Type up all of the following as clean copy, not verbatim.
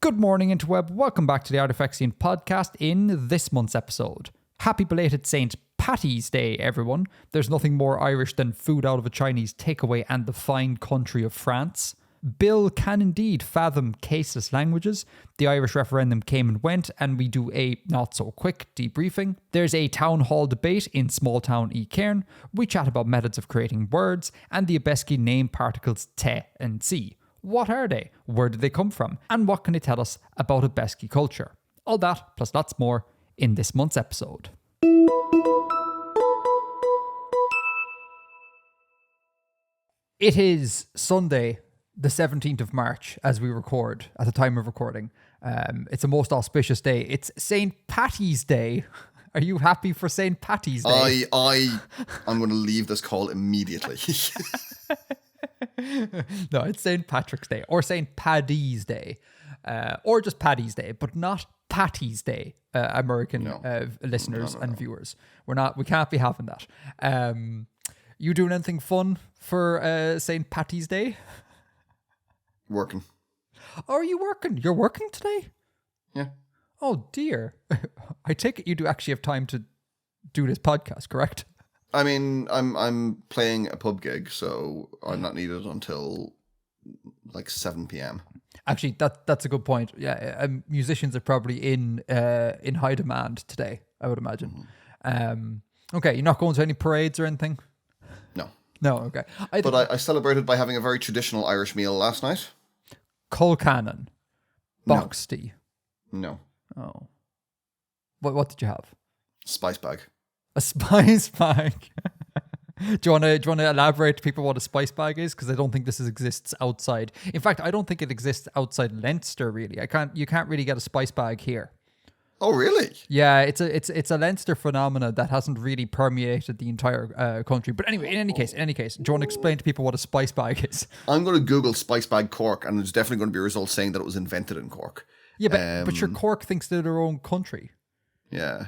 Good morning, interweb. Welcome back to the Artifexian podcast in this month's episode. Happy belated St. Patty's Day, everyone. There's nothing more Irish than food out of a Chinese takeaway and the fine country of France. Bill can indeed fathom caseless languages. The Irish referendum came and went, and we do a not-so-quick debriefing. There's a town hall debate in small town E. Cairn. We chat about methods of creating words, and the Abheski name particles Te and Tsi. What are they? Where did they come from? And what can they tell us about Abheski culture? All that, plus lots more, in this month's episode. It is Sunday, the 17th of March, as we record, at the time of recording. It's a most auspicious day. It's St. Patty's Day. Are you happy for St. Patty's Day? I'm going to leave this call immediately. No, it's St. Patrick's Day, or St. Paddy's Day, or just Paddy's Day, but not Patty's Day, American listeners and viewers. We can't be having that. You doing anything fun for St. Patty's Day? Working. Are you working? You're working today? Yeah. Oh dear. I take it you do actually have time to do this podcast, correct? I mean, I'm playing a pub gig, so I'm not needed until like 7 p.m. Actually, that's a good point. Yeah, musicians are probably in high demand today, I would imagine. Okay, you're not going to any parades or anything? No, okay. But I celebrated by having a very traditional Irish meal last night. Colcannon. Box tea. No. Oh. What did you have? Spice bag. A spice bag. Do you want to elaborate to people what a spice bag is? Because I don't think this exists outside. In fact, I don't think it exists outside Leinster. Really, you can't really get a spice bag here. Oh, really? Yeah, it's a Leinster phenomena that hasn't really permeated the entire country. But anyway, in any case, do you want to explain to people what a spice bag is? I'm going to Google spice bag Cork, and there's definitely going to be a result saying that it was invented in Cork. Yeah, but your Cork thinks they're their own country. Yeah.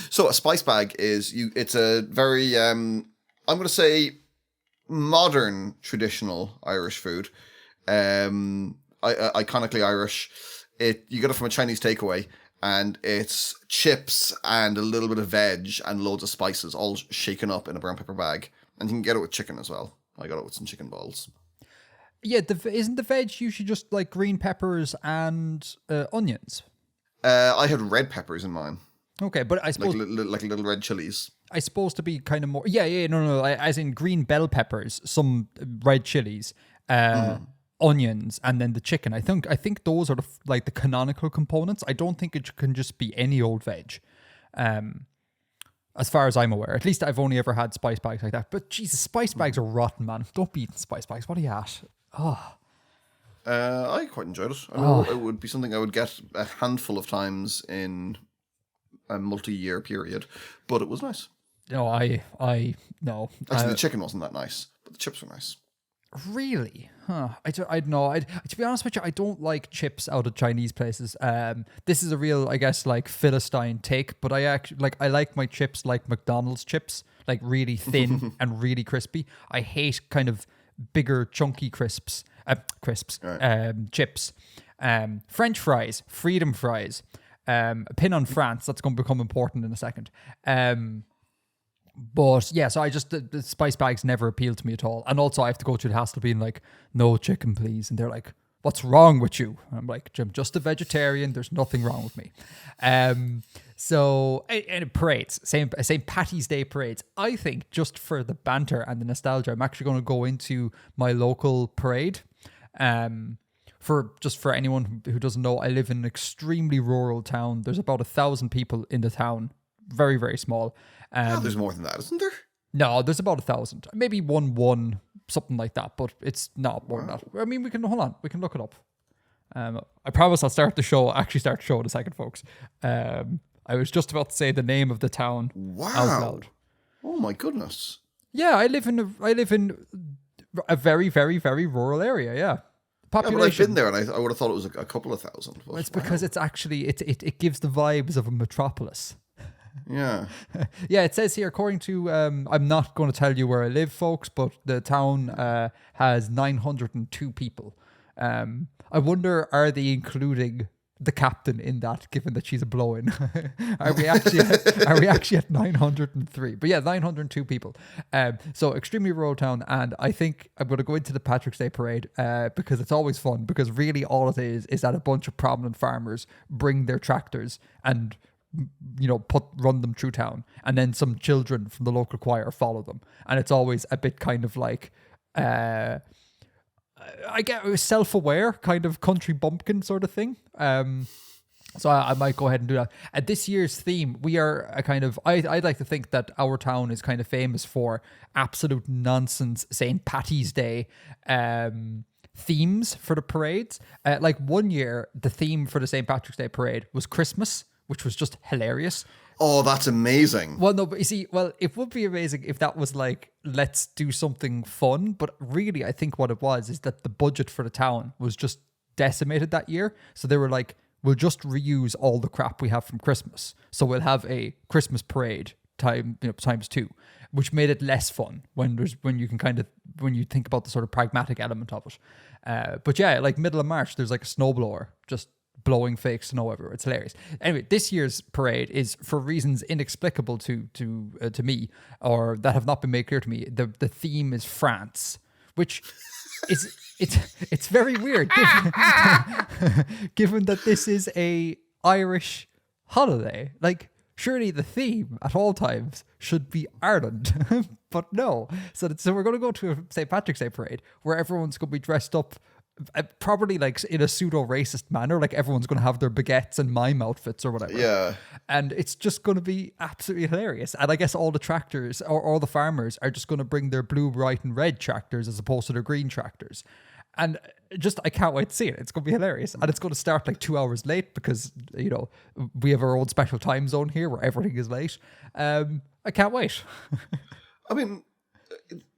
So a spice bag it's a very I'm going to say modern traditional Irish food. Iconically Irish. You get it from a Chinese takeaway, and it's chips and a little bit of veg and loads of spices, all shaken up in a brown paper bag. And you can get it with chicken as well. I got it with some chicken balls. Yeah, isn't the veg usually just like green peppers and onions? I had red peppers in mine. Okay, but I suppose like little red chilies. I suppose to be kind of more. No. As in green bell peppers, some red chilies. Onions, and then the chicken. I think those are the canonical components. I don't think it can just be any old veg, as far as I'm aware. At least I've only ever had spice bags like that. But Jesus, spice bags are rotten, man. Don't be eating spice bags. What are you at? Oh. I quite enjoyed it. I know it would be something I would get a handful of times in a multi-year period, but it was nice. No, no. Actually, the chicken wasn't that nice, but the chips were nice. Really? Huh. I don't know. To be honest with you, I don't like chips out of Chinese places. This is a real, I guess, like Philistine take, but I like my chips like McDonald's chips, like really thin and really crispy. I hate kind of bigger, chunky chips. French fries, freedom fries. A pin on France. That's going to become important in a second. But yeah, so the spice bags never appealed to me at all. And also I have to go through the hassle of being like, no chicken, please. And they're like, what's wrong with you? And I'm like, I'm just a vegetarian. There's nothing wrong with me. So, and parades, St. Patty's Day parades. I think just for the banter and the nostalgia, I'm actually going to go into my local parade. For anyone who doesn't know, I live in an extremely rural town. There's about 1,000 people in the town. Very, very small. There's more than that, isn't there? No, there's about 1,000. Maybe one, something like that, but it's not more than that. I mean, we can look it up. I promise I'll start the show in a second, folks. I was just about to say the name of the town out loud. Oh my goodness. Yeah, I live in a very, very, very rural area, yeah. Population. Yeah, but I've been there, and I would have thought it was a couple of thousand. Well, it's because it's actually it gives the vibes of a metropolis. Yeah. Yeah, it says here, according to, I'm not going to tell you where I live, folks, but the town has 902 people. I wonder, are they including the captain in that, given that she's a blow-in? Are we actually at 903? But yeah, 902 people. So extremely rural town, and I think I'm going to go into the Patrick's Day parade because it's always fun. Because really, all it is that a bunch of prominent farmers bring their tractors and run them through town, and then some children from the local choir follow them, and it's always a bit kind of like. I get self-aware kind of country bumpkin sort of thing. So I might go ahead and do that. At this year's theme, we are a kind of, I'd like to think that our town is kind of famous for absolute nonsense St. Patty's Day themes for the parades. Like one year, the theme for the St. Patrick's Day parade was Christmas, which was just hilarious. Oh, that's amazing. Well, no, but you see, it would be amazing if that was like, let's do something fun. But really, I think what it was is that the budget for the town was just decimated that year. So they were like, we'll just reuse all the crap we have from Christmas. So we'll have a Christmas parade times two, which made it less fun when you think about the sort of pragmatic element of it. But yeah, like middle of March, there's like a snowblower just blowing fake snow everywhere. It's hilarious. Anyway, this year's parade is, for reasons inexplicable to me, or that have not been made clear to me, the theme is France, which is it's very weird given that this is a Irish holiday. Like, surely the theme at all times should be Ireland, but no. So we're going to go to a St. Patrick's Day parade where everyone's going to be dressed up probably like in a pseudo-racist manner, like everyone's going to have their baguettes and mime outfits or whatever. Yeah. And it's just going to be absolutely hilarious. And I guess all the tractors or all the farmers are just going to bring their blue, white and red tractors as opposed to their green tractors. And just, I can't wait to see it. It's going to be hilarious. And it's going to start like 2 hours late because, we have our own special time zone here where everything is late. I can't wait. I mean,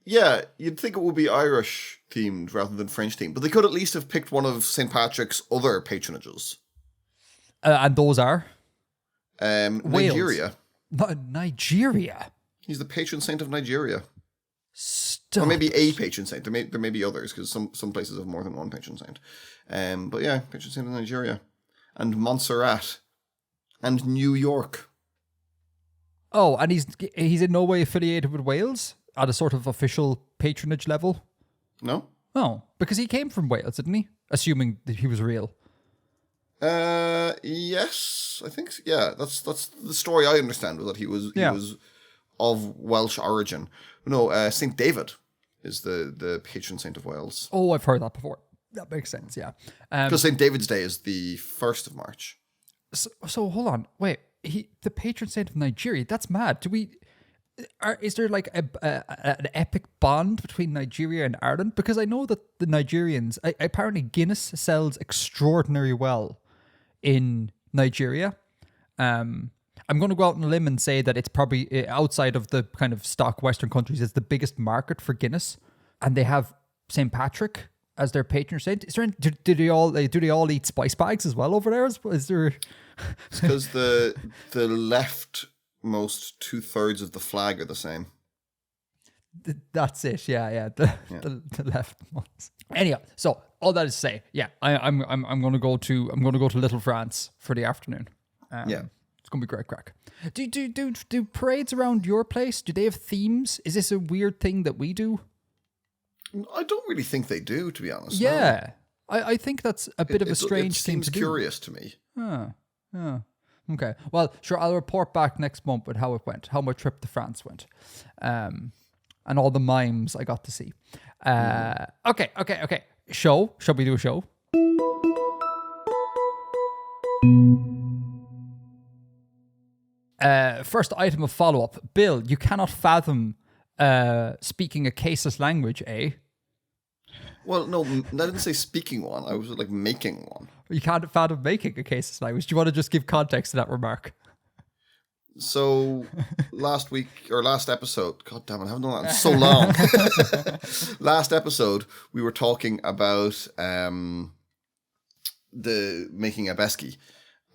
yeah, you'd think it would be Irish themed rather than French themed, but they could at least have picked one of St. Patrick's other patronages. And those are? Nigeria. Nigeria? He's the patron saint of Nigeria. Stop. Or maybe a patron saint. There may be others, because some places have more than one patron saint. But yeah, patron saint of Nigeria. And Montserrat. And New York. Oh, and he's in no way affiliated with Wales at a sort of official patronage level? No. Oh, because he came from Wales, didn't he? Assuming that he was real. Yes, I think so. Yeah, that's the story I understand, was that he was of Welsh origin. No, Saint David is the patron saint of Wales. Oh, I've heard that before. That makes sense, yeah. Because St. David's Day is the 1st of March. So hold on, wait. The patron saint of Nigeria. That's mad. Is there like an epic bond between Nigeria and Ireland? Because I know that the Nigerians, apparently Guinness sells extraordinarily well in Nigeria. I'm going to go out on a limb and say that it's probably outside of the kind of stock Western countries, it's the biggest market for Guinness, and they have St. Patrick as their patron saint. Is there? Do they all eat spice bags as well over there? Is there? It's because the leftmost 2/3 of the flag are the same. That's it. Yeah. The left ones. Anyhow, so all that is to say, yeah, I'm going to go to Little France for the afternoon. It's going to be great crack. Do parades around your place? Do they have themes? Is this a weird thing that we do? I don't really think they do, to be honest. Yeah, no. I think that's a bit of a strange thing to do. It seems curious to me. Oh. Okay. Well, sure, I'll report back next month with how it went, how my trip to France went, and all the mimes I got to see. Okay. Show. Shall we do a show? First item of follow-up. Bill, you cannot fathom speaking a caseless language, eh? Well, no, I didn't say speaking one. I was like making one. You can't fathom making a caseless language. Do you want to just give context to that remark? So last episode, God damn it, I haven't done that in so long. Last episode, we were talking about the making Abheski,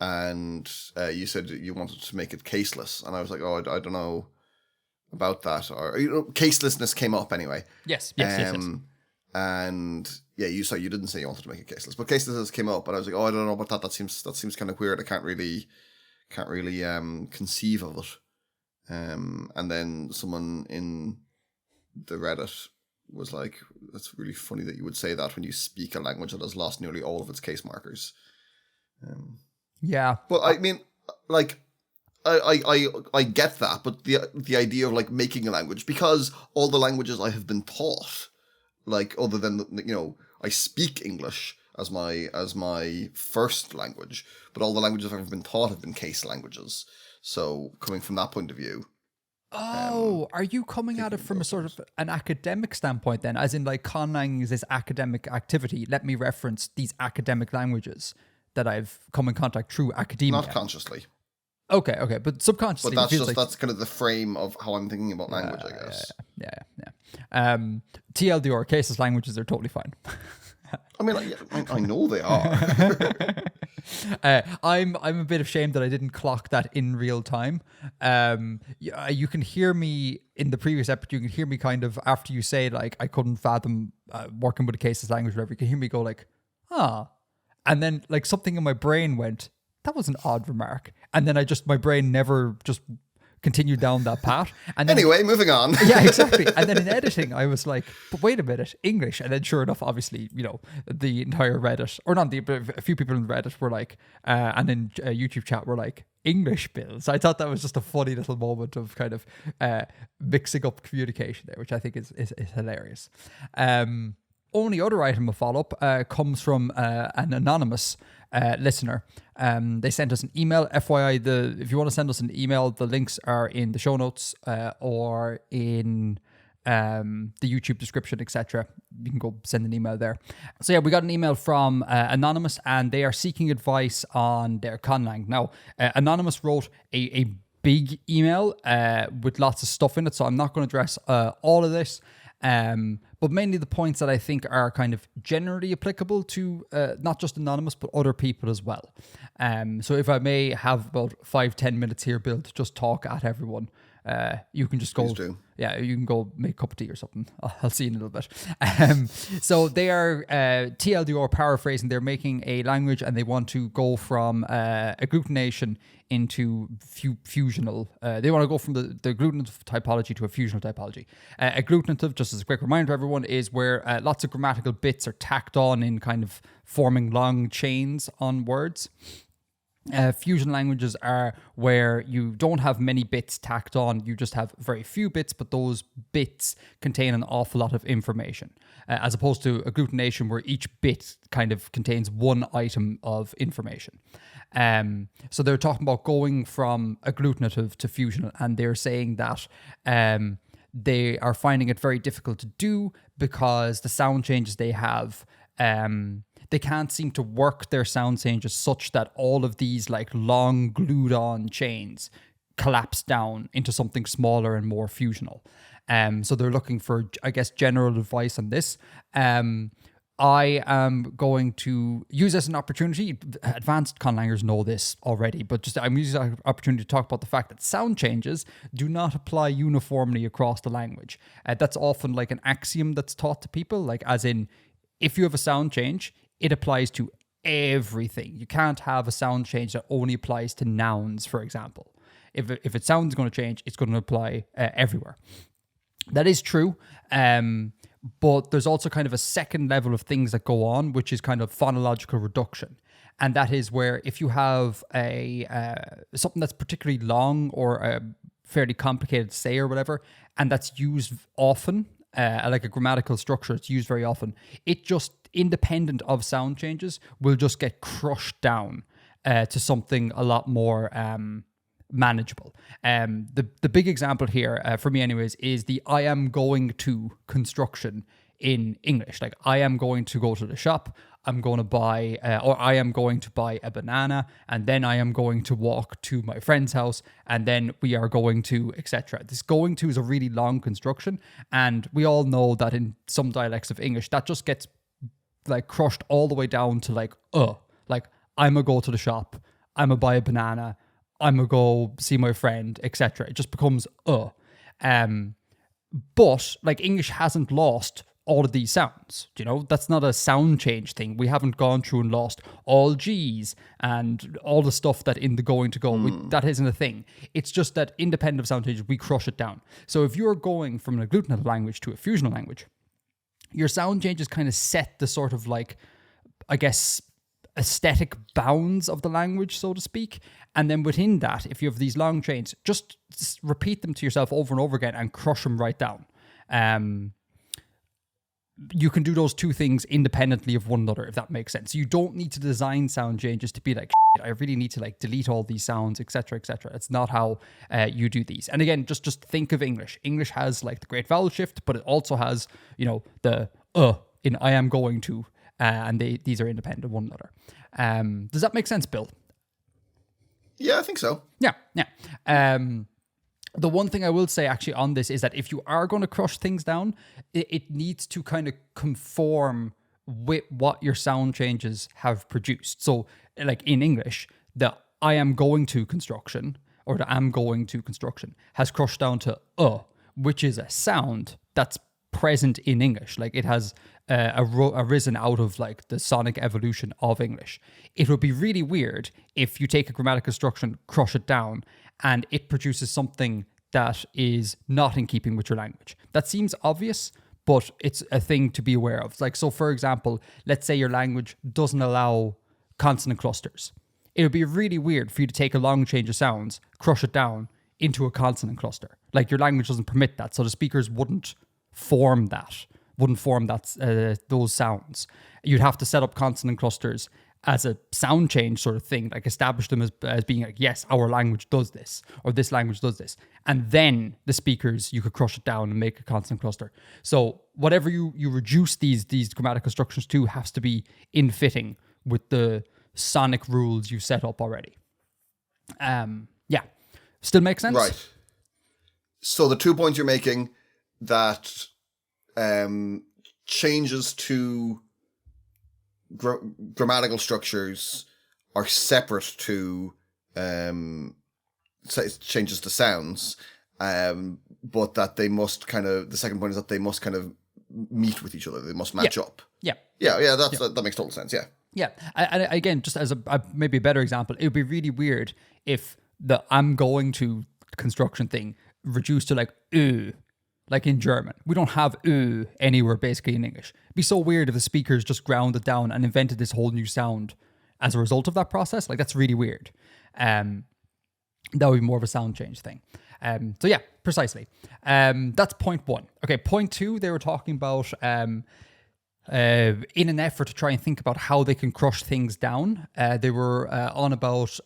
and you said you wanted to make it caseless, and I was like, oh, I don't know about that, or caselessness came up anyway. Yes. And you didn't say you wanted to make it caseless, but caseless came up, and I was like, oh, I don't know about that. That seems kind of weird. I can't really conceive of it. And then someone in the Reddit was like, "That's really funny that you would say that when you speak a language that has lost nearly all of its case markers." Yeah, but I mean, like, I get that, but the idea of like making a language, because all the languages I have been taught, like other than I speak English as my first language, but all the languages I've ever been taught have been case languages. So coming from that point of view. Oh, are you coming at it from a sort of an academic standpoint then? As in, like, conlang is this academic activity. Let me reference these academic languages that I've come in contact through academia. Not consciously. Okay, but subconsciously. But that's kind of the frame of how I'm thinking about language, I guess. Yeah. TLDR, caseless languages are totally fine. I mean, I know they are. I'm a bit ashamed that I didn't clock that in real time. You can hear me in the previous episode. You can hear me kind of after you say like I couldn't fathom working with a caseless language, whatever. You can hear me go like, and then like something in my brain went, that was an odd remark, and then my brain never just continued down that path. And then, anyway, moving on. Yeah, exactly. And then in editing, I was like, but wait a minute, English. And then sure enough, obviously, the entire Reddit, or not a few people in Reddit were like, and in YouTube chat were like, English bills. I thought that was just a funny little moment of kind of mixing up communication there, which I think is hilarious. Only other item of follow-up comes from an anonymous listener. They sent us an email. FYI, if you want to send us an email, the links are in the show notes or in the YouTube description, etc. You can go send an email there. So yeah, we got an email from Anonymous, and they are seeking advice on their conlang. Now, Anonymous wrote a big email with lots of stuff in it, so I'm not going to address all of this. But mainly the points that I think are kind of generally applicable to not just Anonymous, but other people as well. So if I may have about 5-10 minutes here, Bill, to just talk at everyone, you can just go. Please do. Yeah, you can go make a cup of tea or something. I'll see you in a little bit. So they are TLDR paraphrasing. They're making a language and they want to go from agglutination into fusional. They want to go from the agglutinative typology to a fusional typology. Agglutinative, just as a quick reminder to everyone, is where lots of grammatical bits are tacked on in kind of forming long chains on words. Fusion languages are where you don't have many bits tacked on, you just have very few bits, but those bits contain an awful lot of information, as opposed to agglutination where each bit kind of contains one item of information. So they're talking about going from agglutinative to fusional, and they're saying that they are finding it very difficult to do because the sound changes they have, they can't seem to work their sound changes such that all of these like long glued on chains collapse down into something smaller and more fusional. So they're looking for, I guess, general advice on this. I am going to use this as an opportunity. Advanced conlangers know this already, but just I'm using this opportunity to talk about the fact that sound changes do not apply uniformly across the language. That's often like an axiom that's taught to people, like as in, if you have a sound change, it applies to everything. You can't have a sound change that only applies to nouns, for example. If it sounds going to change, it's going to apply everywhere. That is true, but there's also kind of a second level of things that go on, which is kind of phonological reduction. And that is where if you have something that's particularly long or fairly complicated to say or whatever, and that's used often, like a grammatical structure, it's used very often, it just, independent of sound changes, will just get crushed down to something a lot more manageable. The big example here, for me anyways, is the I am going to construction in English. Like, I am going to go to the shop, I'm going to buy, or I am going to buy a banana, and then I am going to walk to my friend's house, and then we are going to, etc. This going to is a really long construction, and we all know that in some dialects of English, that just gets like crushed all the way down to like I'm gonna go to the shop, I'm gonna buy a banana, I'm gonna go see my friend, etc. It just becomes but like English hasn't lost all of these sounds. You know, that's not a sound change thing. We haven't gone through and lost all G's and all the stuff that in the going to go. That isn't a thing. It's just that independent of sound changes, we crush it down. So if you're going from an agglutinative language to a fusional language, your sound changes kind of set the sort of like, I guess, aesthetic bounds of the language, so to speak. And then within that, if you have these long chains, just repeat them to yourself over and over again and crush them right down. You can do those two things independently of one another, if that makes sense. You don't need to design sound changes to be like, I really need to like delete all these sounds, etc., etc. It's not how you do these. And again, just think of English. English has like the great vowel shift, but it also has, you know, the in I am going to, and these are independent of one another. Does that make sense, Bill? Yeah, I think so. Yeah. The one thing I will say actually on this is that if you are going to crush things down, it needs to kind of conform with what your sound changes have produced. So like in English, the I am going to construction or the am going to construction has crushed down to which is a sound that's present in English. Like it has arisen out of like the sonic evolution of English. It would be really weird if you take a grammatical construction, crush it down, and it produces something that is not in keeping with your language. That seems obvious, but it's a thing to be aware of. Like, so for example, let's say your language doesn't allow consonant clusters. It would be really weird for you to take a long change of sounds, crush it down into a consonant cluster. Like your language doesn't permit that, so the speakers wouldn't form those sounds. You'd have to set up consonant clusters as a sound change sort of thing, like establish them as being like, yes, our language does this, or this language does this. And then the speakers, you could crush it down and make a consonant cluster. So whatever you reduce these grammatical constructions to has to be in fitting with the sonic rules you've set up already. Yeah. Still makes sense? Right. So the 2 points you're making, that changes to grammatical structures are separate to changes to sounds, but that they must kind of, the second point is that they must kind of meet with each other. They must match up. Yeah. That makes total sense. Yeah. Yeah. And again, just as maybe a better example, it would be really weird if the I'm going to construction thing reduced to like like in German. We don't have anywhere basically in English. It'd be so weird if the speakers just ground it down and invented this whole new sound as a result of that process. Like, that's really weird. That would be more of a sound change thing. So yeah, precisely. That's point one. Okay, point two, they were talking about in an effort to try and think about how they can crush things down. They were on about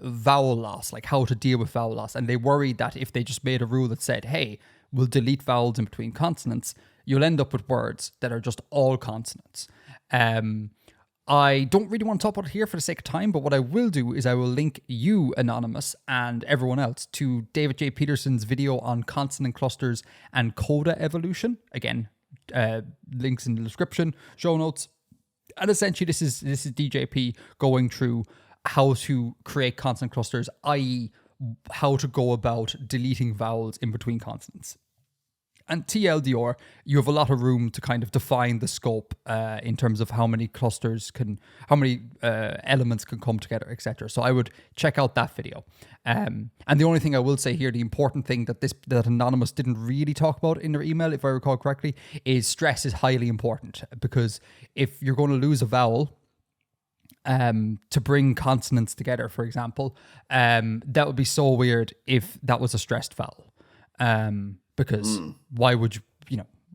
vowel loss, like how to deal with vowel loss. And they worried that if they just made a rule that said, hey, we'll delete vowels in between consonants, you'll end up with words that are just all consonants. I don't really want to talk about it here for the sake of time, but what I will do is I will link you, Anonymous, and everyone else to David J. Peterson's video on consonant clusters and coda evolution. Again, links in the description, show notes. And essentially, this is DJP going through how to create consonant clusters, i.e., how to go about deleting vowels in between consonants. And TLDR, you have a lot of room to kind of define the scope in terms of how many clusters how many elements can come together, etc. So I would check out that video. And the only thing I will say here, the important thing that Anonymous didn't really talk about in their email, if I recall correctly, is stress is highly important, because if you're going to lose a vowel, to bring consonants together, for example, that would be so weird if that was a stressed vowel. Because why would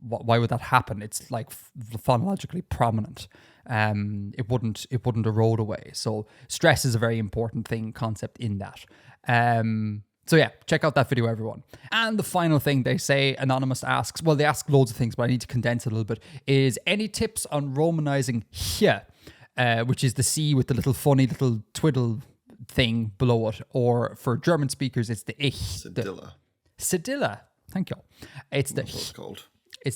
why would that happen? It's like phonologically prominent. It wouldn't erode away. So stress is a very important concept in that. So yeah, check out that video, everyone. And the final thing they say, Anonymous asks, well, they ask loads of things, but I need to condense it a little bit, is any tips on romanizing here, which is the C with the little funny little twiddle thing below it, or for German speakers, it's the ich. Cedilla. Thank you. It's the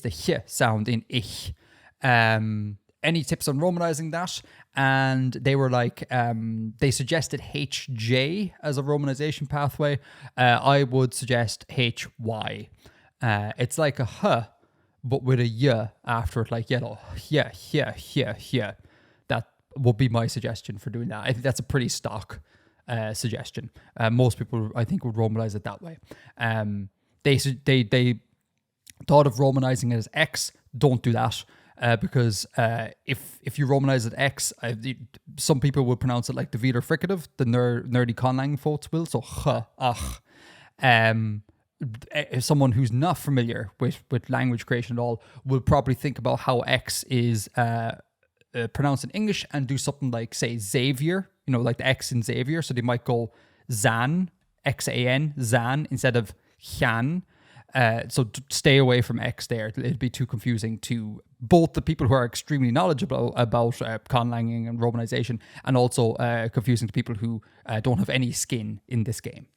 h sound in ich. Any tips on romanizing that? And they were like, they suggested HJ as a romanization pathway. I would suggest HY. It's like a h, but with a y after it, like yellow. Yeah. That would be my suggestion for doing that. I think that's a pretty stock suggestion. Most people, I think, would romanize it that way. They thought of romanizing it as X. Don't do that. Because if you romanize it X, some people will pronounce it like the velar fricative, the nerdy conlang folks will. So someone who's not familiar with language creation at all will probably think about how X is pronounced in English and do something like, say, Xavier, like the X in Xavier. So they might go Zan, Xan, Zan, instead of Chan. So stay away from X there. It'd be too confusing to both the people who are extremely knowledgeable about conlanging and romanization, and also confusing to people who don't have any skin in this game,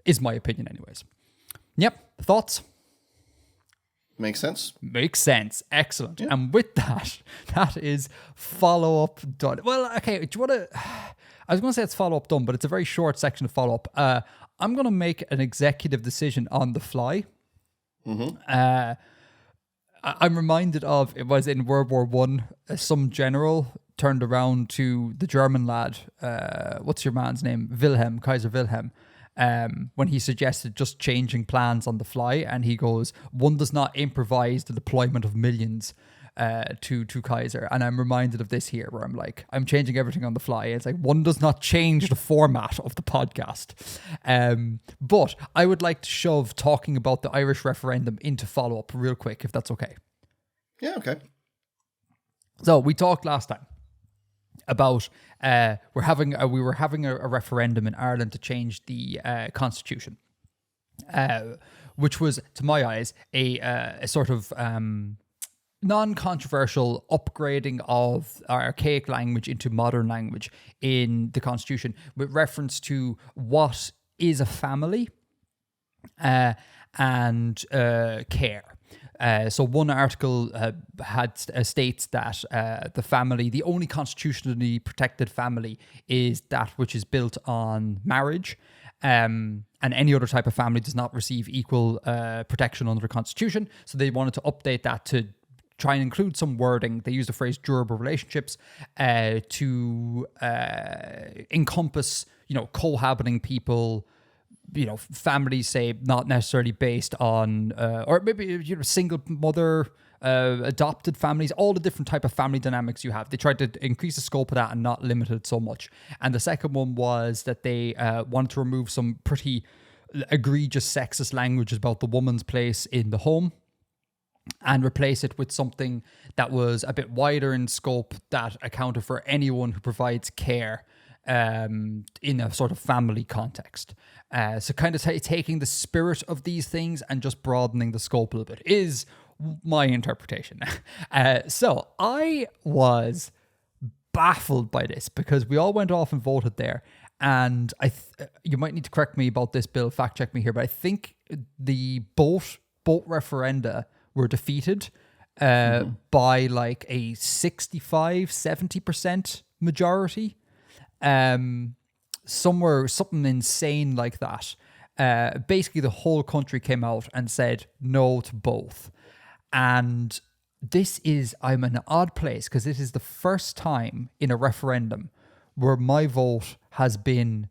is my opinion anyways. Yep. Thoughts? Makes sense. Makes sense. Excellent. Yeah. And with that is follow-up done. Well, okay, do you want to... I was going to say it's follow-up done, but it's a very short section of follow-up. I'm going to make an executive decision on the fly. Mm-hmm. I'm reminded of, it was in World War One, some general turned around to the German lad, what's your man's name? Kaiser Wilhelm. When he suggested just changing plans on the fly, and he goes, one does not improvise the deployment of millions to Kaiser. And I'm reminded of this here, where I'm like, I'm changing everything on the fly. It's like, one does not change the format of the podcast. But I would like to shove talking about the Irish referendum into follow-up real quick, if that's okay. Yeah, okay. So we talked last time about we were having a referendum in Ireland to change the constitution, which was, to my eyes, a sort of non-controversial upgrading of archaic language into modern language in the constitution, with reference to what is a family and care. So one article states that the only constitutionally protected family is that which is built on marriage, and any other type of family does not receive equal protection under the constitution. So they wanted to update that to try and include some wording. They used the phrase durable relationships to encompass, cohabiting people, families, say, not necessarily based on, or maybe, single mother, adopted families, all the different type of family dynamics you have. They tried to increase the scope of that and not limit it so much. And the second one was that they wanted to remove some pretty egregious sexist language about the woman's place in the home, and replace it with something that was a bit wider in scope, that accounted for anyone who provides care in a sort of family context. So kind of taking the spirit of these things and just broadening the scope a little bit is my interpretation. So I was baffled by this, because we all went off and voted there. And you might need to correct me about this, Bill, fact check me here, but I think the both referenda were defeated by like a 65-70% majority. Something insane like that. Basically, the whole country came out and said no to both. And I'm in an odd place, because this is the first time in a referendum where my vote has been,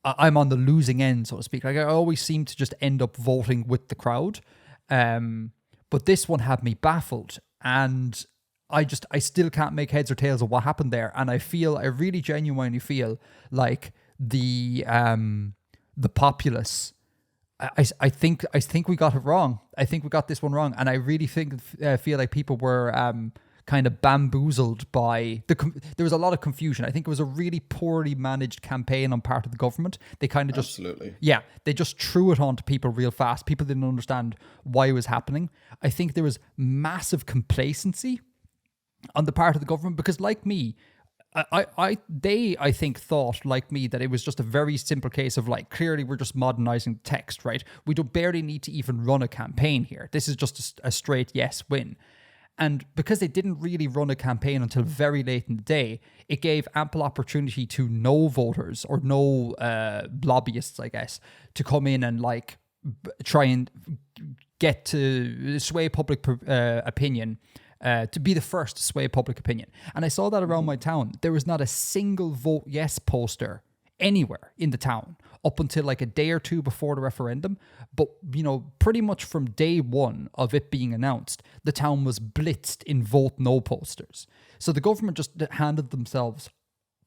I'm on the losing end, so to speak. Like, I always seem to just end up voting with the crowd. But this one had me baffled, and I still can't make heads or tails of what happened there. And I really genuinely feel like the populace, I think we got it wrong. I think we got this one wrong. And I really feel like people were kind of bamboozled by there was a lot of confusion. I think it was a really poorly managed campaign on part of the government. They kind of they just threw it on to people real fast. People didn't understand why it was happening. I think there was massive complacency on the part of the government, because, like me, I think thought, like me, that it was just a very simple case of, like, clearly we're just modernizing text, right? We don't barely need to even run a campaign here. This is just a straight yes win. And because they didn't really run a campaign until very late in the day, it gave ample opportunity to no voters or no lobbyists, I guess, to come in and, like, try and get to sway public opinion, to be the first to sway public opinion. And I saw that around my town. There was not a single vote yes poster anywhere in the town up until like a day or two before the referendum. But, you know, pretty much from day one of it being announced, the town was blitzed in vote no posters. So the government just handled themselves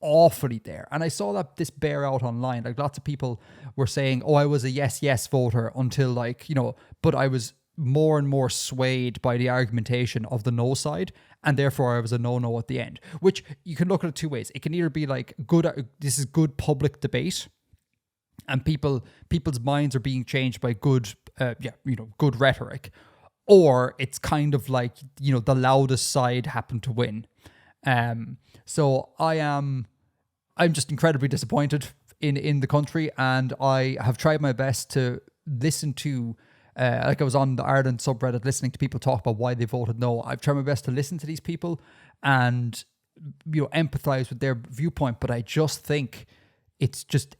awfully there. And I saw that this bear out online. Like, lots of people were saying, oh, I was a yes voter until, like, you know, but I was more and more swayed by the argumentation of the no side, and therefore I was a no at the end. Which you can look at it two ways. It can either be like this is good public debate, and people's minds are being changed by good rhetoric, or it's kind of like, you know, the loudest side happened to win. So I'm just incredibly disappointed in the country, and I have tried my best to listen to, like I was on the Ireland subreddit listening to people talk about why they voted no. I've tried my best to listen to these people and, you know, empathize with their viewpoint, but I just think it's just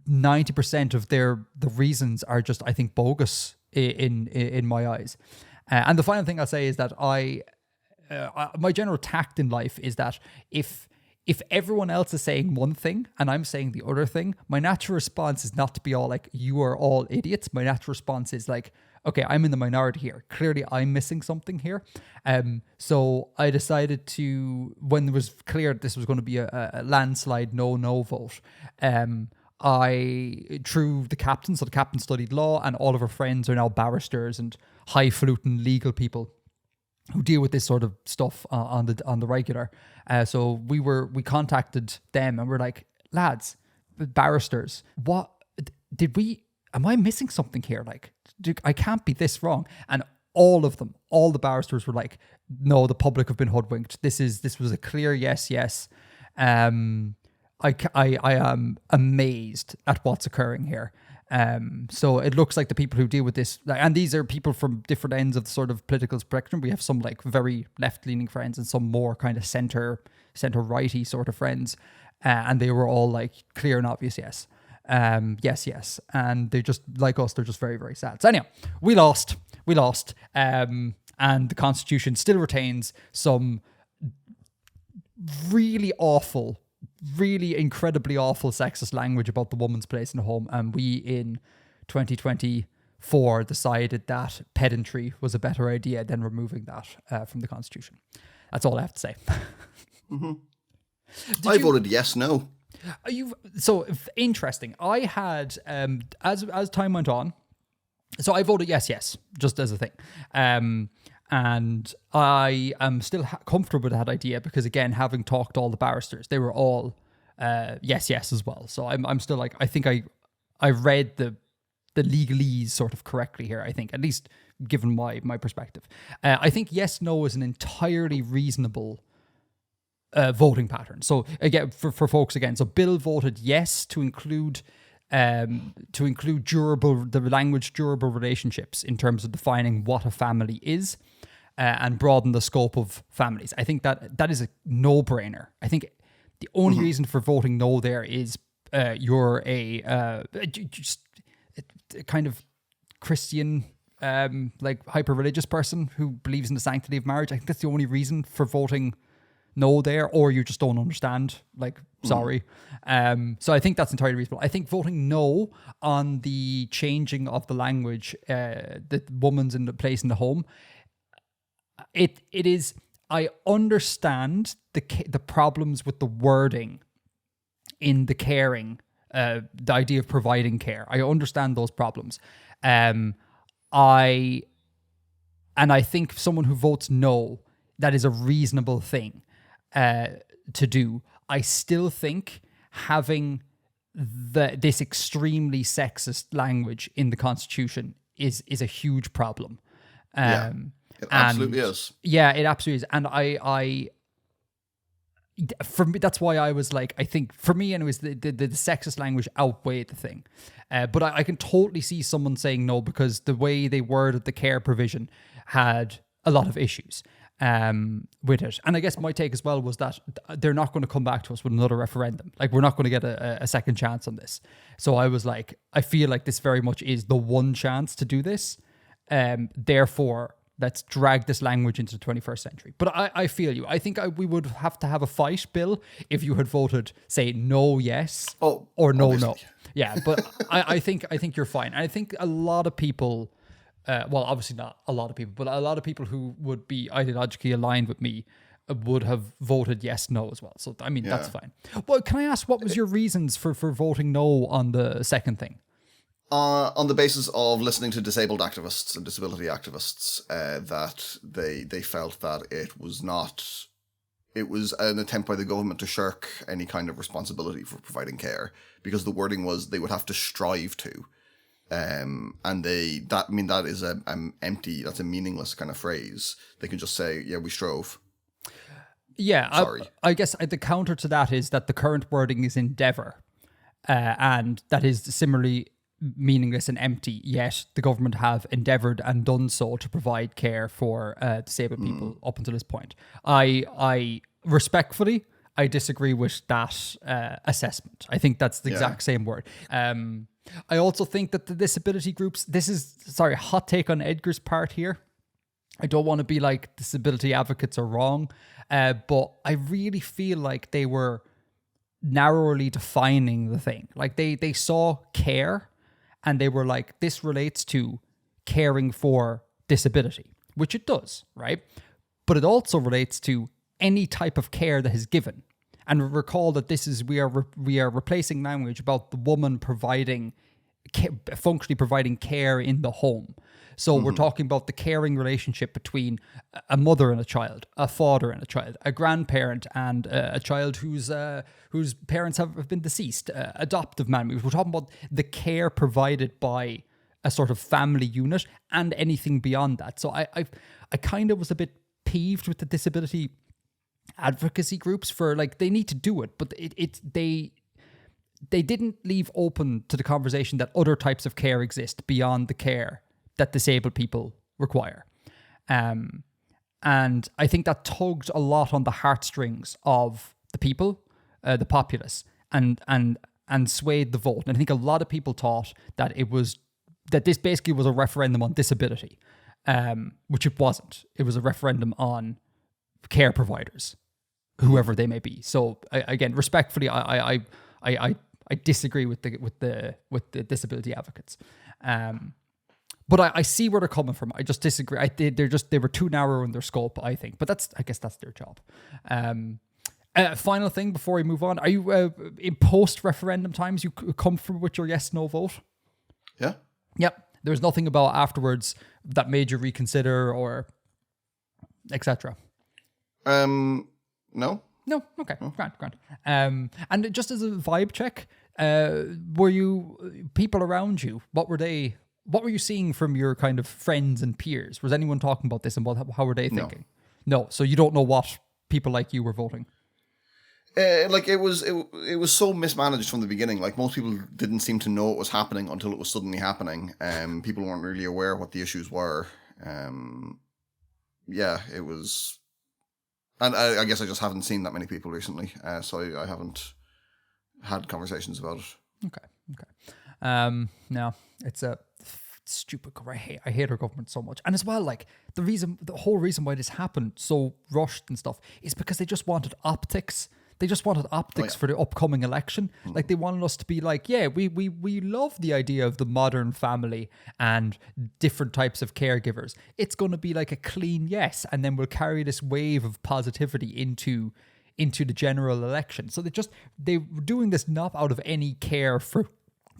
90% of the reasons are just, I think, bogus in my eyes. And the final thing I'll say is that my general tact in life is that if everyone else is saying one thing and I'm saying the other thing, my natural response is not to be all like, you are all idiots. My natural response is like, okay, I'm in the minority here. Clearly, I'm missing something here. So I decided to, when it was clear this was going to be a landslide no vote, through the captain, so the captain studied law, and all of her friends are now barristers and highfalutin legal people who deal with this sort of stuff on the regular. So we contacted them and we're like, lads, barristers, am I missing something here? Like, I can't be this wrong. And all the barristers were like, no, the public have been hoodwinked. This was a clear yes. I am amazed at what's occurring here. So it looks like the people who deal with this, and these are people from different ends of the sort of political spectrum. We have some like very left-leaning friends and some more kind of center-righty sort of friends. And they were all like clear and obvious yes. Yes. And they just, like us, they're just very, very sad. So anyhow, we lost. And the Constitution still retains some really incredibly awful sexist language about the woman's place in the home. And we in 2024 decided that pedantry was a better idea than removing that from the Constitution. That's all I have to say. Mm-hmm. I voted yes, no. So interesting. I had, as time went on, so I voted yes, just as a thing. And I am still comfortable with that idea because, again, having talked to all the barristers, they were all yes as well. So I'm still like, I think I read the legalese sort of correctly here, I think, at least given my perspective. I think yes, no is an entirely reasonable voting pattern. So again, for folks, again, so Bill voted yes to include the language durable relationships in terms of defining what a family is, and broaden the scope of families. I think that is a no-brainer. I think the only reason for voting no there is you're a kind of Christian, like hyper-religious person who believes in the sanctity of marriage. I think that's the only reason for voting no there, or you just don't understand, like, sorry. So I think that's entirely reasonable. I think voting no on the changing of the language, the woman's in the place in the home, it is, I understand the problems with the wording in the caring, the idea of providing care. I understand those problems. I think someone who votes no, that is a reasonable thing to do. I still think having this extremely sexist language in the Constitution is a huge problem. It absolutely is. Yeah, it absolutely is. And I for me, that's why I was like, I think for me anyways, the sexist language outweighed the thing. But I can totally see someone saying no because the way they worded the care provision had a lot of issues with it. And I guess my take as well was that they're not going to come back to us with another referendum. Like, we're not going to get a second chance on this. So I was like, I feel like this very much is the one chance to do this. Therefore, let's drag this language into the 21st century. But I feel you. I think we would have to have a fight, Bill, if you had voted, say, no, yes, or no, obviously. no. Yeah, but I think you're fine. I think a lot of people, well, obviously not a lot of people, but a lot of people who would be ideologically aligned with me would have voted yes, no as well. So, I mean, that's fine. Well, can I ask, what was your reasons for voting no on the second thing? On the basis of listening to disabled activists and disability activists, that they felt that it was an attempt by the government to shirk any kind of responsibility for providing care, because the wording was they would have to strive to. And that is empty, that's a meaningless kind of phrase. They can just say, yeah, we strove. Yeah, Sorry. I guess the counter to that is that the current wording is endeavour, and that is similarly meaningless and empty, yet the government have endeavoured and done so to provide care for disabled people up until this point. I respectfully, I disagree with that assessment. I think that's the exact same word. I also think that the disability groups, hot take on Edgar's part here. I don't want to be like disability advocates are wrong, but I really feel like they were narrowly defining the thing. Like they saw care and they were like, this relates to caring for disability, which it does, right? But it also relates to any type of care that is given. And recall that we are replacing language about the woman functionally providing care in the home. So we're talking about the caring relationship between a mother and a child, a father and a child, a grandparent and a child whose parents have been deceased, adoptive man. We're talking about the care provided by a sort of family unit and anything beyond that. So I kind of was a bit peeved with the disability advocacy groups for like, they need to do it, but they didn't leave open to the conversation that other types of care exist beyond the care that disabled people require. And I think that tugged a lot on the heartstrings of the people, the populace, and swayed the vote. And I think a lot of people thought that this basically was a referendum on disability, which it wasn't. It was a referendum on care providers, whoever they may be. So again, respectfully, I disagree with the disability advocates. But I see where they're coming from. I just disagree. They were too narrow in their scope, I think. But I guess that's their job. Final thing before we move on: are you in post-referendum times? You comfortable with your yes/no vote? Yeah. Yep. There's nothing about afterwards that made you reconsider or etc. No. No. Okay. Grand. And just as a vibe check, were you people around you? What were you seeing from your kind of friends and peers? Was anyone talking about this and how were they thinking? No. So you don't know what people like you were voting? Like it was so mismanaged from the beginning. Like most people didn't seem to know it was happening until it was suddenly happening. People weren't really aware what the issues were. It was, and I guess I just haven't seen that many people recently, so I haven't had conversations about it. Okay. No, it's a stupid. I hate our government so much, and as well, like the whole reason why this happened so rushed and stuff is because they just wanted optics. They just wanted optics for the upcoming election. Like they wanted us to be like, yeah, we love the idea of the modern family and different types of caregivers. It's going to be like a clean yes, and then we'll carry this wave of positivity into the general election. So they were doing this not out of any care for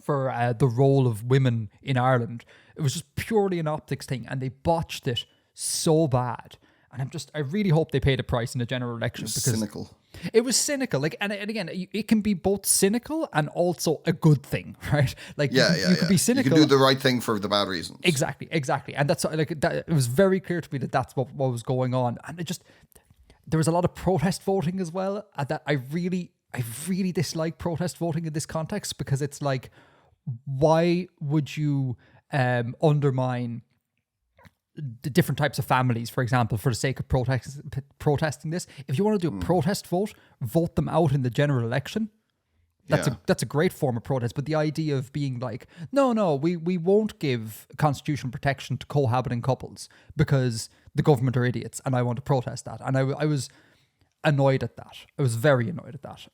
the role of women in Ireland. It was just purely an optics thing, and they botched it so bad. And I really hope they pay the price in the general election because cynical. It was cynical. Like, and again, it can be both cynical and also a good thing, right? Like, you could be cynical. You can do the right thing for the bad reasons. Exactly. And that's like that. It was very clear to me that that's what was going on, and there was a lot of protest voting as well. That I really dislike protest voting in this context because it's like, why would you undermine the different types of families, for example, for the sake of protesting this? If you want to do a protest vote them out in the general election. That's a great form of protest. But the idea of being like, no, we won't give constitutional protection to cohabiting couples because the government are idiots, and I want to protest that. And I was annoyed at that. I was very annoyed at that.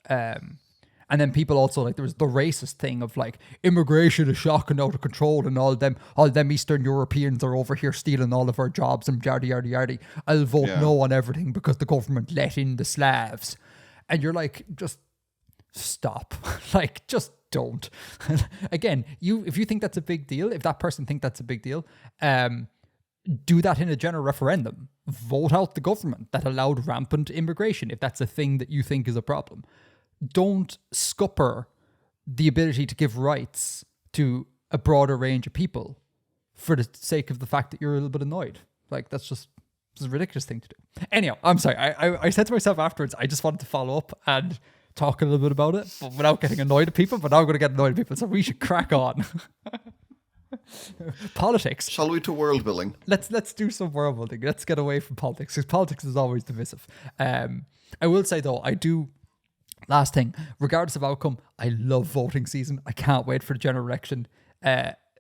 And then people also, like, there was the racist thing of like, immigration is shocking out of control, and all them Eastern Europeans are over here stealing all of our jobs and yardy yardy yardy. I'll vote no on everything because the government let in the Slavs. And you're like, just stop. Like, just don't. Again, if you think that's a big deal, if that person think that's a big deal, do that in a general referendum. Vote out the government that allowed rampant immigration if that's a thing that you think is a problem. Don't scupper the ability to give rights to a broader range of people for the sake of the fact that you're a little bit annoyed. Like, it's a ridiculous thing to do. Anyhow, I'm sorry. I said to myself afterwards, I just wanted to follow up and talk a little bit about it, but without getting annoyed at people. But now I'm going to get annoyed at people, so we should crack on. Politics. Shall we to world building? Let's do some world building. Let's get away from politics, because politics is always divisive. I will say though, last thing, regardless of outcome, I love voting season. I can't wait for the general election.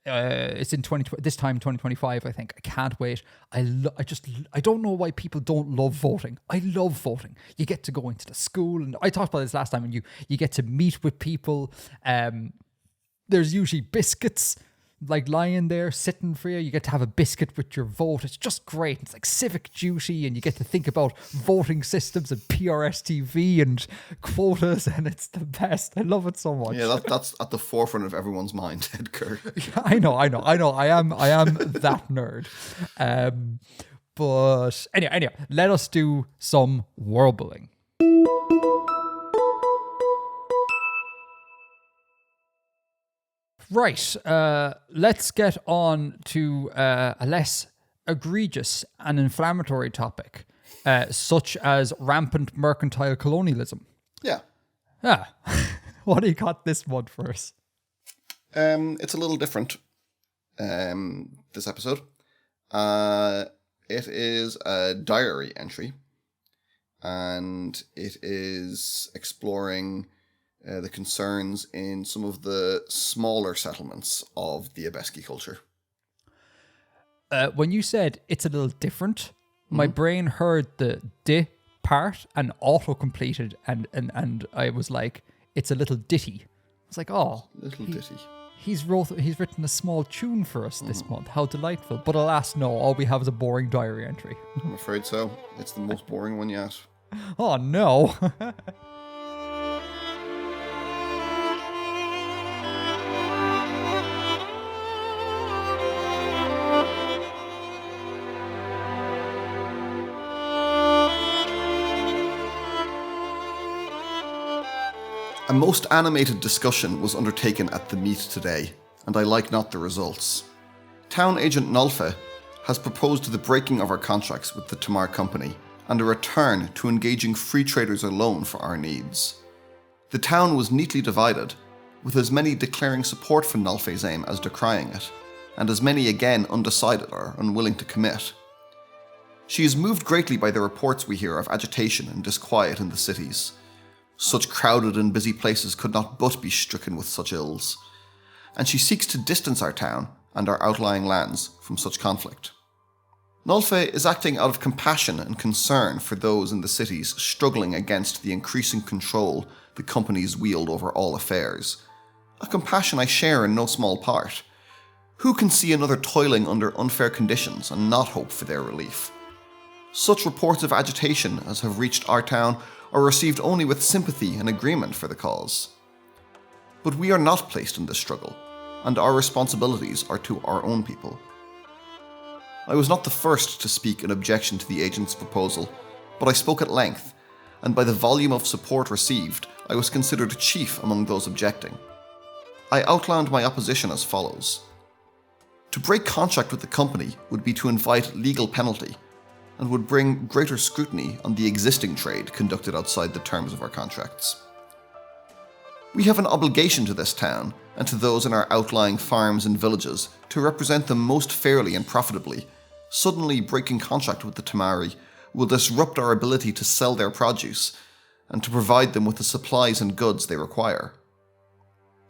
It's in 2025, I think. I can't wait. I don't know why people don't love voting. I love voting. You get to go into the school, and I talked about this last time, and you get to meet with people. There's usually biscuits like lying there sitting for you. You get to have a biscuit with your vote. It's just great. It's like civic duty, and you get to think about voting systems and PRS TV and quotas, and it's the best. I love it so much. Yeah, that's at the forefront of everyone's mind, Edgar. I know. I am that nerd. But anyway, let us do some world building. Right, let's get on to a less egregious and inflammatory topic, such as rampant mercantile colonialism. Yeah. What do you got this one for us? It's a little different, this episode. It is a diary entry, and it is exploring the concerns in some of the smaller settlements of the Abheski culture. When you said it's a little different, my brain heard the di part and auto-completed, and I was like, it's a little ditty. It's like, little ditty. He's written a small tune for us this month. How delightful. But alas, no, all we have is a boring diary entry. I'm afraid so. It's the most boring one yet. Oh, no. A most animated discussion was undertaken at the meet today, and I like not the results. Town agent Nolfe has proposed the breaking of our contracts with the Tamar Company and a return to engaging free traders alone for our needs. The town was neatly divided, with as many declaring support for Nolfe's aim as decrying it, and as many again undecided or unwilling to commit. She is moved greatly by the reports we hear of agitation and disquiet in the cities. Such crowded and busy places could not but be stricken with such ills, and she seeks to distance our town and our outlying lands from such conflict. Nolfe is acting out of compassion and concern for those in the cities struggling against the increasing control the companies wield over all affairs, a compassion I share in no small part. Who can see another toiling under unfair conditions and not hope for their relief? Such reports of agitation as have reached our town are received only with sympathy and agreement for the cause. But we are not placed in this struggle, and our responsibilities are to our own people. I was not the first to speak in objection to the agent's proposal, but I spoke at length, and by the volume of support received, I was considered chief among those objecting. I outlined my opposition as follows. To break contract with the company would be to invite legal penalty, and would bring greater scrutiny on the existing trade conducted outside the terms of our contracts. We have an obligation to this town and to those in our outlying farms and villages to represent them most fairly and profitably. Suddenly breaking contract with the Tamari will disrupt our ability to sell their produce and to provide them with the supplies and goods they require.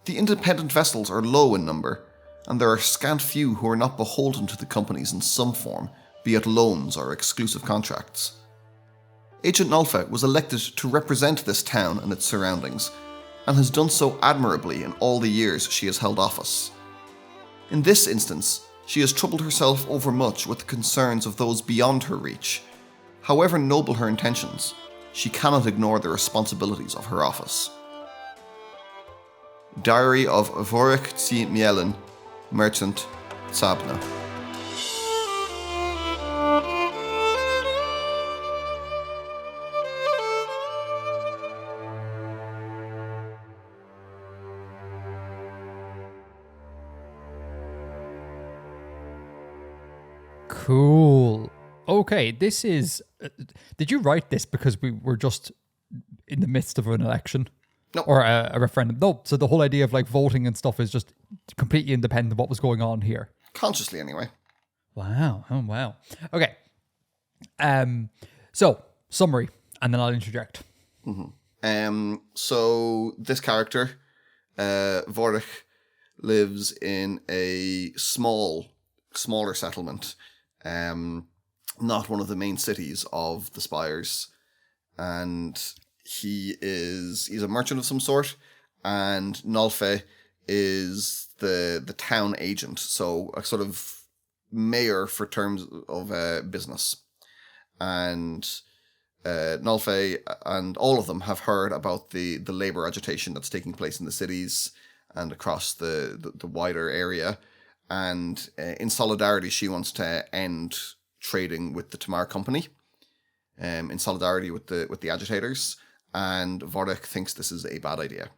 The independent vessels are low in number, and there are scant few who are not beholden to the companies in some form, be it loans or exclusive contracts. Agent Nolfe was elected to represent this town and its surroundings, and has done so admirably in all the years she has held office. In this instance, she has troubled herself overmuch with the concerns of those beyond her reach. However noble her intentions, she cannot ignore the responsibilities of her office. Diary of Vorich Tsi Mielen, Merchant, Sabna. Cool. Okay, this is... did you write this because we were just in the midst of an election? No. Or a referendum? No, so the whole idea of like voting and stuff is just completely independent of what was going on here. Consciously, anyway. Wow. Oh, wow. Okay. So, summary, and then I'll interject. So this character, Vorich, lives in a smaller settlement, not one of the main cities of the Spires, and he's a merchant of some sort, and Nolfe is the town agent, so a sort of mayor for terms of business. And Nolfe and all of them have heard about the labour agitation that's taking place in the cities and across the wider area. And in solidarity, she wants to end trading with the Tamar Company, in solidarity with the agitators. And Vorich thinks this is a bad idea.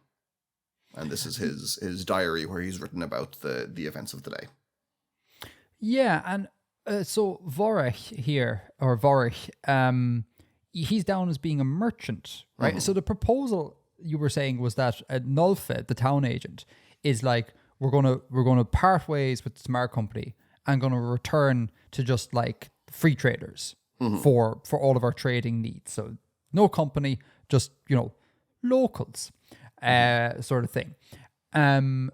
And this is his diary where he's written about the events of the day. Yeah, and so Vorich here, or Vorich, he's down as being a merchant, right? Mm-hmm. So the proposal you were saying was that Nolfe, the town agent, is like, we're gonna part ways with the Tamar Company and gonna return to just like free traders for all of our trading needs. So no company, just locals, sort of thing. And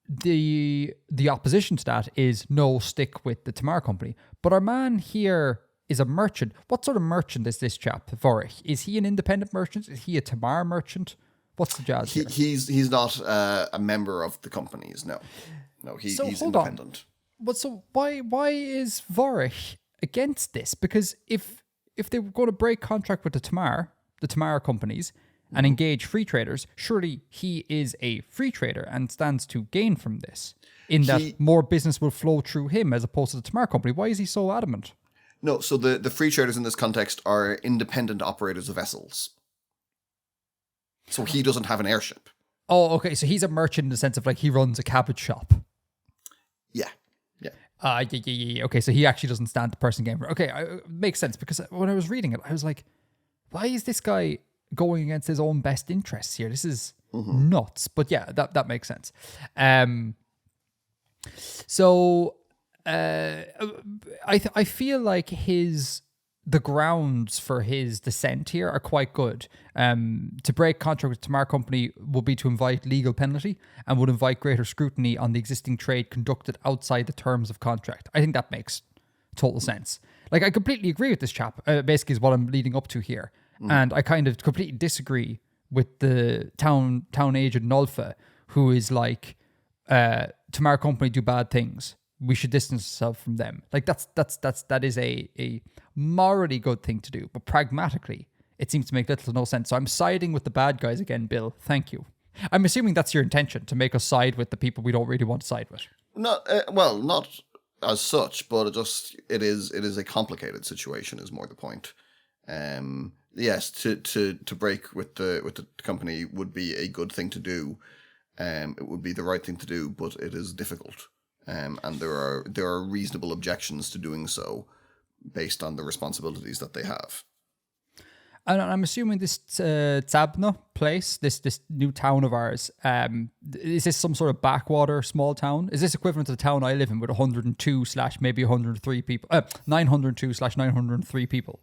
the opposition to that is no, stick with the Tamar Company. But our man here is a merchant. What sort of merchant is this chap, Vorich? Is he an independent merchant? Is he a Tamar merchant? What's the jazz here? He's not a member of the companies. No, he's independent. But so why is Vorich against this? Because if they were going to break contract with the Tamar companies and engage free traders, surely he is a free trader and stands to gain from this, in that more business will flow through him as opposed to the Tamar Company. Why is he so adamant? No, so the free traders in this context are independent operators of vessels. So he doesn't have an airship. Oh, okay. So he's a merchant in the sense of like he runs a cabbage shop. Yeah. Yeah. Okay, so he actually doesn't stand the person game. Okay, makes sense, because when I was reading it, I was like, why is this guy going against his own best interests here? This is nuts. But yeah, that makes sense. So I feel like the grounds for his dissent here are quite good. To break contract with Tamar Company would be to invite legal penalty and would invite greater scrutiny on the existing trade conducted outside the terms of contract. I think that makes total sense. Like, I completely agree with this chap, basically is what I'm leading up to here. And I kind of completely disagree with the town agent Nolfe, who is like, Tamar Company do bad things, we should distance ourselves from them. Like, that is a morally good thing to do, but pragmatically, it seems to make little to no sense. So I'm siding with the bad guys again, Bill. Thank you. I'm assuming that's your intention, to make us side with the people we don't really want to side with. Not as such, but it is a complicated situation, is more the point. Yes, to break with the company would be a good thing to do. It would be the right thing to do, but it is difficult. And there are reasonable objections to doing so based on the responsibilities that they have. And I'm assuming this Zabna place, this new town of ours, is this some sort of backwater small town? Is this equivalent to the town I live in with 102/maybe 103 people? 902/903 people.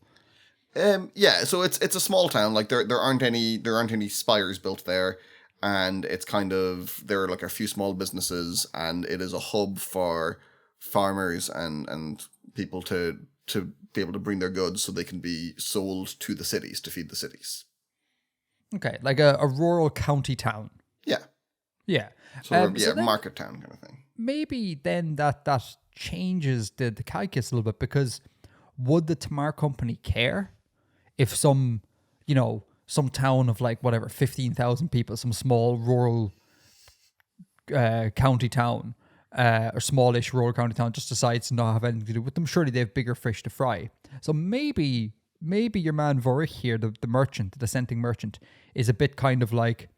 Yeah, so it's a small town. Like there aren't any spires built there, and it's kind of, there are like a few small businesses, and it is a hub for farmers and people to be able to bring their goods so they can be sold to the cities to feed the cities. Okay, like a rural county town. Yeah. Yeah. So, So then market town kind of thing. maybe then that changes the calculus a little bit, because would the Tamar company care if some town of like whatever 15,000 people, some small rural county town or smallish rural county town just decides to not have anything to do with them? Surely they have bigger fish to fry. So maybe your man Vorich here, the merchant, the dissenting merchant, is a bit kind of like,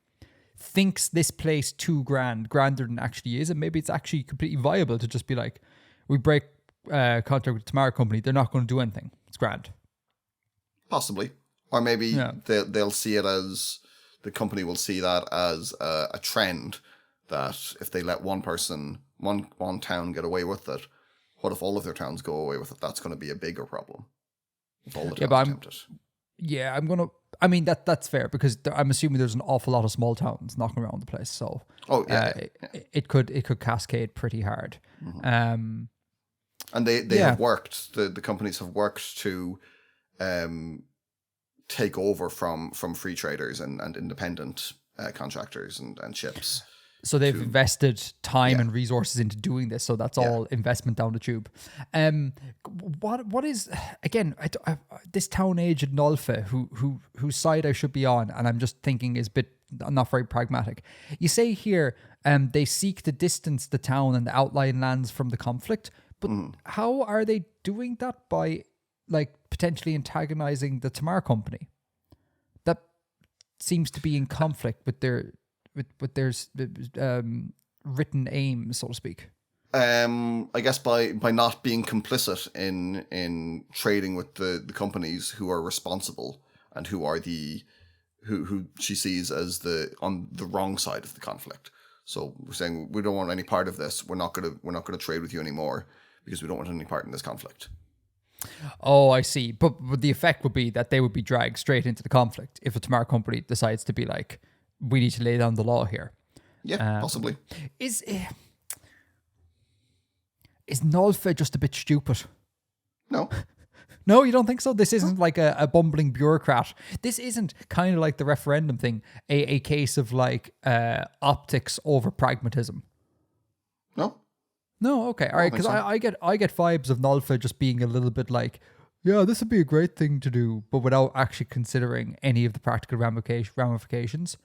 thinks this place too grander than it actually is, and maybe it's actually completely viable to just be like, we break contract with the Tamar company, they're not going to do anything, it's grand. Possibly. Or maybe they'll see it as, the company will see that as a trend, that if they let one person, one town get away with it, what if all of their towns go away with it? That's going to be a bigger problem. If all the towns attempt it. Yeah, that's fair, because I'm assuming there's an awful lot of small towns knocking around the place. So it could cascade pretty hard. Mm-hmm. And they have worked, the companies have worked to take over from free traders and independent contractors and ships. So they've invested time and resources into doing this. So that's all investment down the tube. What is, again, this town aged Nolfe, whose side I should be on, and I'm just thinking is a bit not very pragmatic. You say here, they seek to distance the town and the outlying lands from the conflict, but how are they doing that? By like potentially antagonizing the Tamar company? That seems to be in conflict with their written aim, so to speak. I guess by not being complicit in trading with the companies who are responsible and who are who she sees as on the wrong side of the conflict. So we're saying, we don't want any part of this. We're not gonna trade with you anymore because we don't want any part in this conflict. Oh, I see. But the effect would be that they would be dragged straight into the conflict if a Tamar company decides to be like, we need to lay down the law here. Yeah, possibly. Is Nolfe just a bit stupid? No. No, you don't think so? This isn't like a bumbling bureaucrat. This isn't kind of like the referendum thing, a case of like optics over pragmatism. No, okay, all right. Because I get vibes of Nolfe just being a little bit like, yeah, this would be a great thing to do, but without actually considering any of the practical ramifications.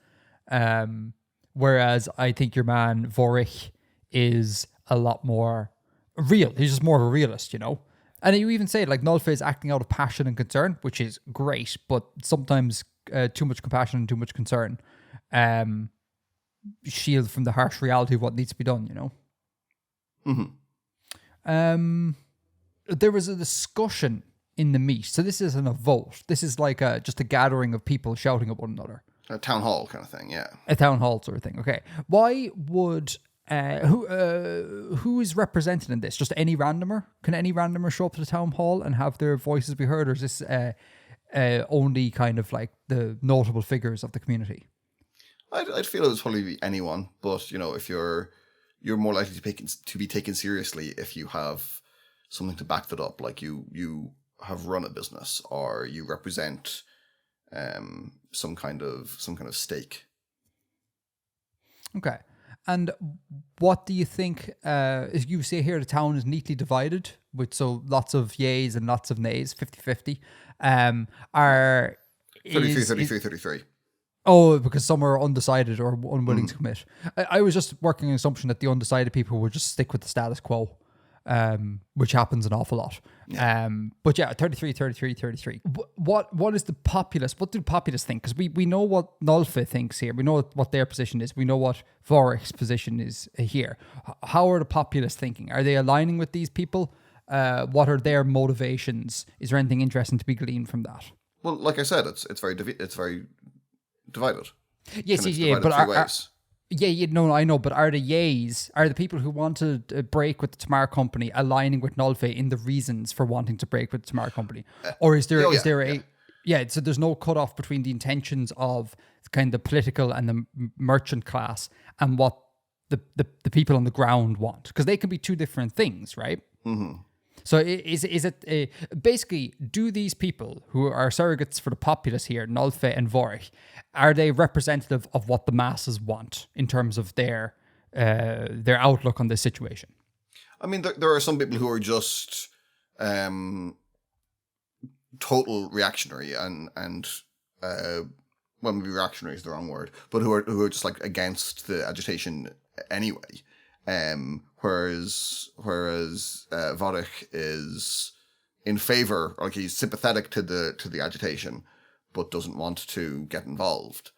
Whereas I think your man Vorich is a lot more real. He's just more of a realist, And you even say like Nolfe is acting out of passion and concern, which is great, but sometimes too much compassion and too much concern shield from the harsh reality of what needs to be done, Mm-hmm. There was a discussion in the meet. So this isn't a vote. This is like just a gathering of people shouting at one another. A town hall kind of thing, yeah. A town hall sort of thing. Okay. Why would who is represented in this? Just any randomer? Can any randomer show up to the town hall and have their voices be heard, or is this only kind of like the notable figures of the community? I'd feel it would probably be anyone, but if you're more likely to be taken seriously if you have something to back that up, like you have run a business or you represent some kind of stake. Okay. And what do you think, as you say here, the town is neatly divided with so lots of yays and lots of nays, 50-50, are... 33. Oh, because some are undecided or unwilling to commit. I was just working on the assumption that the undecided people would just stick with the status quo, which happens an awful lot. Yeah. But yeah, 33. What is the populace? What do the populace think? Because we know what Nolfe thinks here. We know what their position is. We know what Vorich's position is here. How are the populace thinking? Are they aligning with these people? What are their motivations? Is there anything interesting to be gleaned from that? Well, like I said, it's very divided. Yes, yeah, but I know, but are the yays, are the people who want to break with the Tamar company aligning with Nolfe in the reasons for wanting to break with the Tamar company? Or is there Yeah, so there's no cutoff between the intentions of kind of the political and the merchant class and what the people on the ground want, because they can be two different things, right? Mm-hmm. So is it basically, do these people who are surrogates for the populace here, Nolfe and Vorich, are they representative of what the masses want in terms of their outlook on this situation? I mean, there are some people who are just total reactionary and well, maybe reactionary is the wrong word, but who are just like against the agitation anyway. Whereas Vorich is in favor, like he's sympathetic to the agitation, but doesn't want to get involved.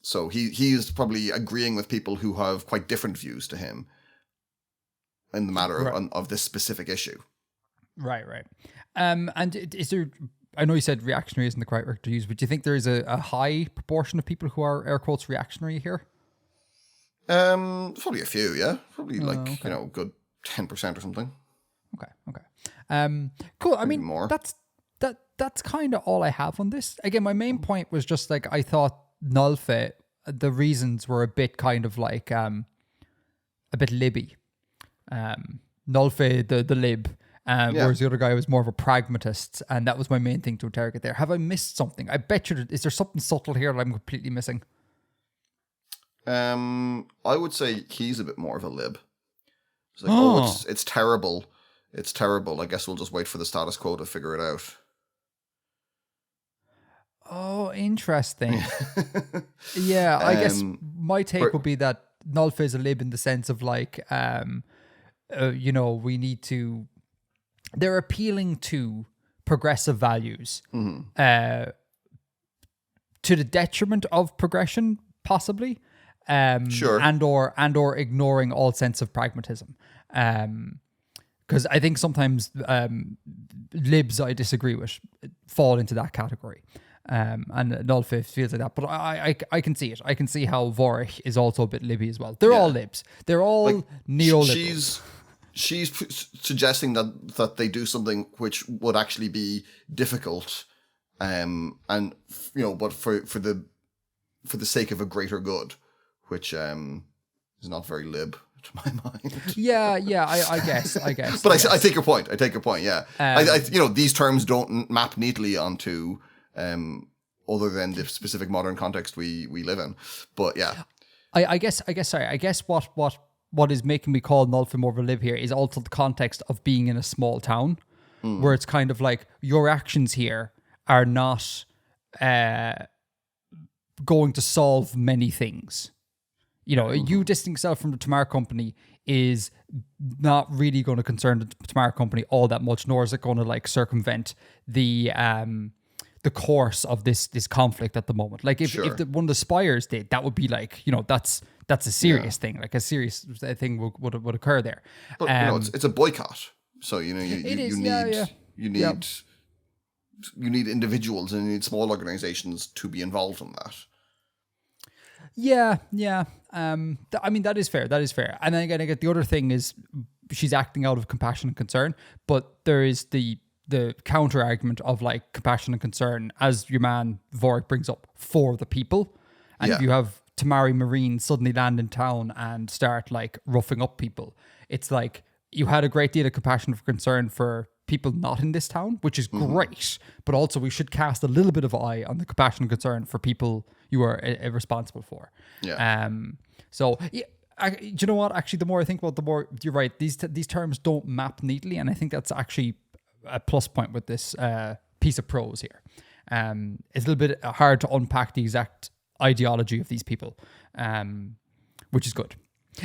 So he is probably agreeing with people who have quite different views to him in the matter of this specific issue. Right. And is there? I know you said reactionary isn't the correct word to use, but do you think there is a high proportion of people who are air quotes reactionary here? Probably a few, yeah. Probably good 10% or something. Okay. Cool. I mean, more. That's kind of all I have on this. Again, my main point was just like I thought Nolfe, the reasons were a bit kind of like a bit libby. Nolfe, the lib. Whereas the other guy was more of a pragmatist, and that was my main thing to interrogate there. Have I missed something? I bet you, is there something subtle here that I'm completely missing? I would say he's a bit more of a lib. It's like, it's terrible. It's terrible. I guess we'll just wait for the status quo to figure it out. Oh, interesting. Yeah, I guess my take would be that Nolfe is a lib in the sense of like, we need to... They're appealing to progressive values to the detriment of progression, possibly. Sure. And or ignoring all sense of pragmatism. Because I think sometimes libs I disagree with fall into that category. And Nolfe feels like that. But I can see it. I can see how Vorich is also a bit libby as well. They're all libs. They're all neoliberals. She's suggesting that they do something which would actually be difficult, but for the sake of a greater good, which is not very lib to my mind. Yeah, I guess. But I take your point. Yeah, these terms don't map neatly onto other than the specific modern context we live in. But yeah, I guess what is making me call Nolfe more of a lib here is also the context of being in a small town, where it's kind of like your actions here are not going to solve many things. You distancing yourself from the Tamar company is not really going to concern the Tamar company all that much, nor is it going to like circumvent the course of this conflict at the moment. Like if one of the Spires did, that would be like, that's a serious thing. Like a serious thing would occur there. But it's a boycott. So you need individuals and you need small organizations to be involved in that. Yeah. I mean, that is fair. And then again, the other thing is she's acting out of compassion and concern, but there is the counter argument of like compassion and concern, as your man Vorich brings up, for the people. And if you have Tamari Marines suddenly land in town and start like roughing up people, it's like you had a great deal of compassion and concern for people not in this town, which is great, but also we should cast a little bit of eye on the compassion and concern for people you are responsible for. So do you know what? Actually, the more I think about, the more you're right. These terms don't map neatly, and I think that's actually a plus point with this piece of prose here. It's a little bit hard to unpack the exact ideology of these people, which is good.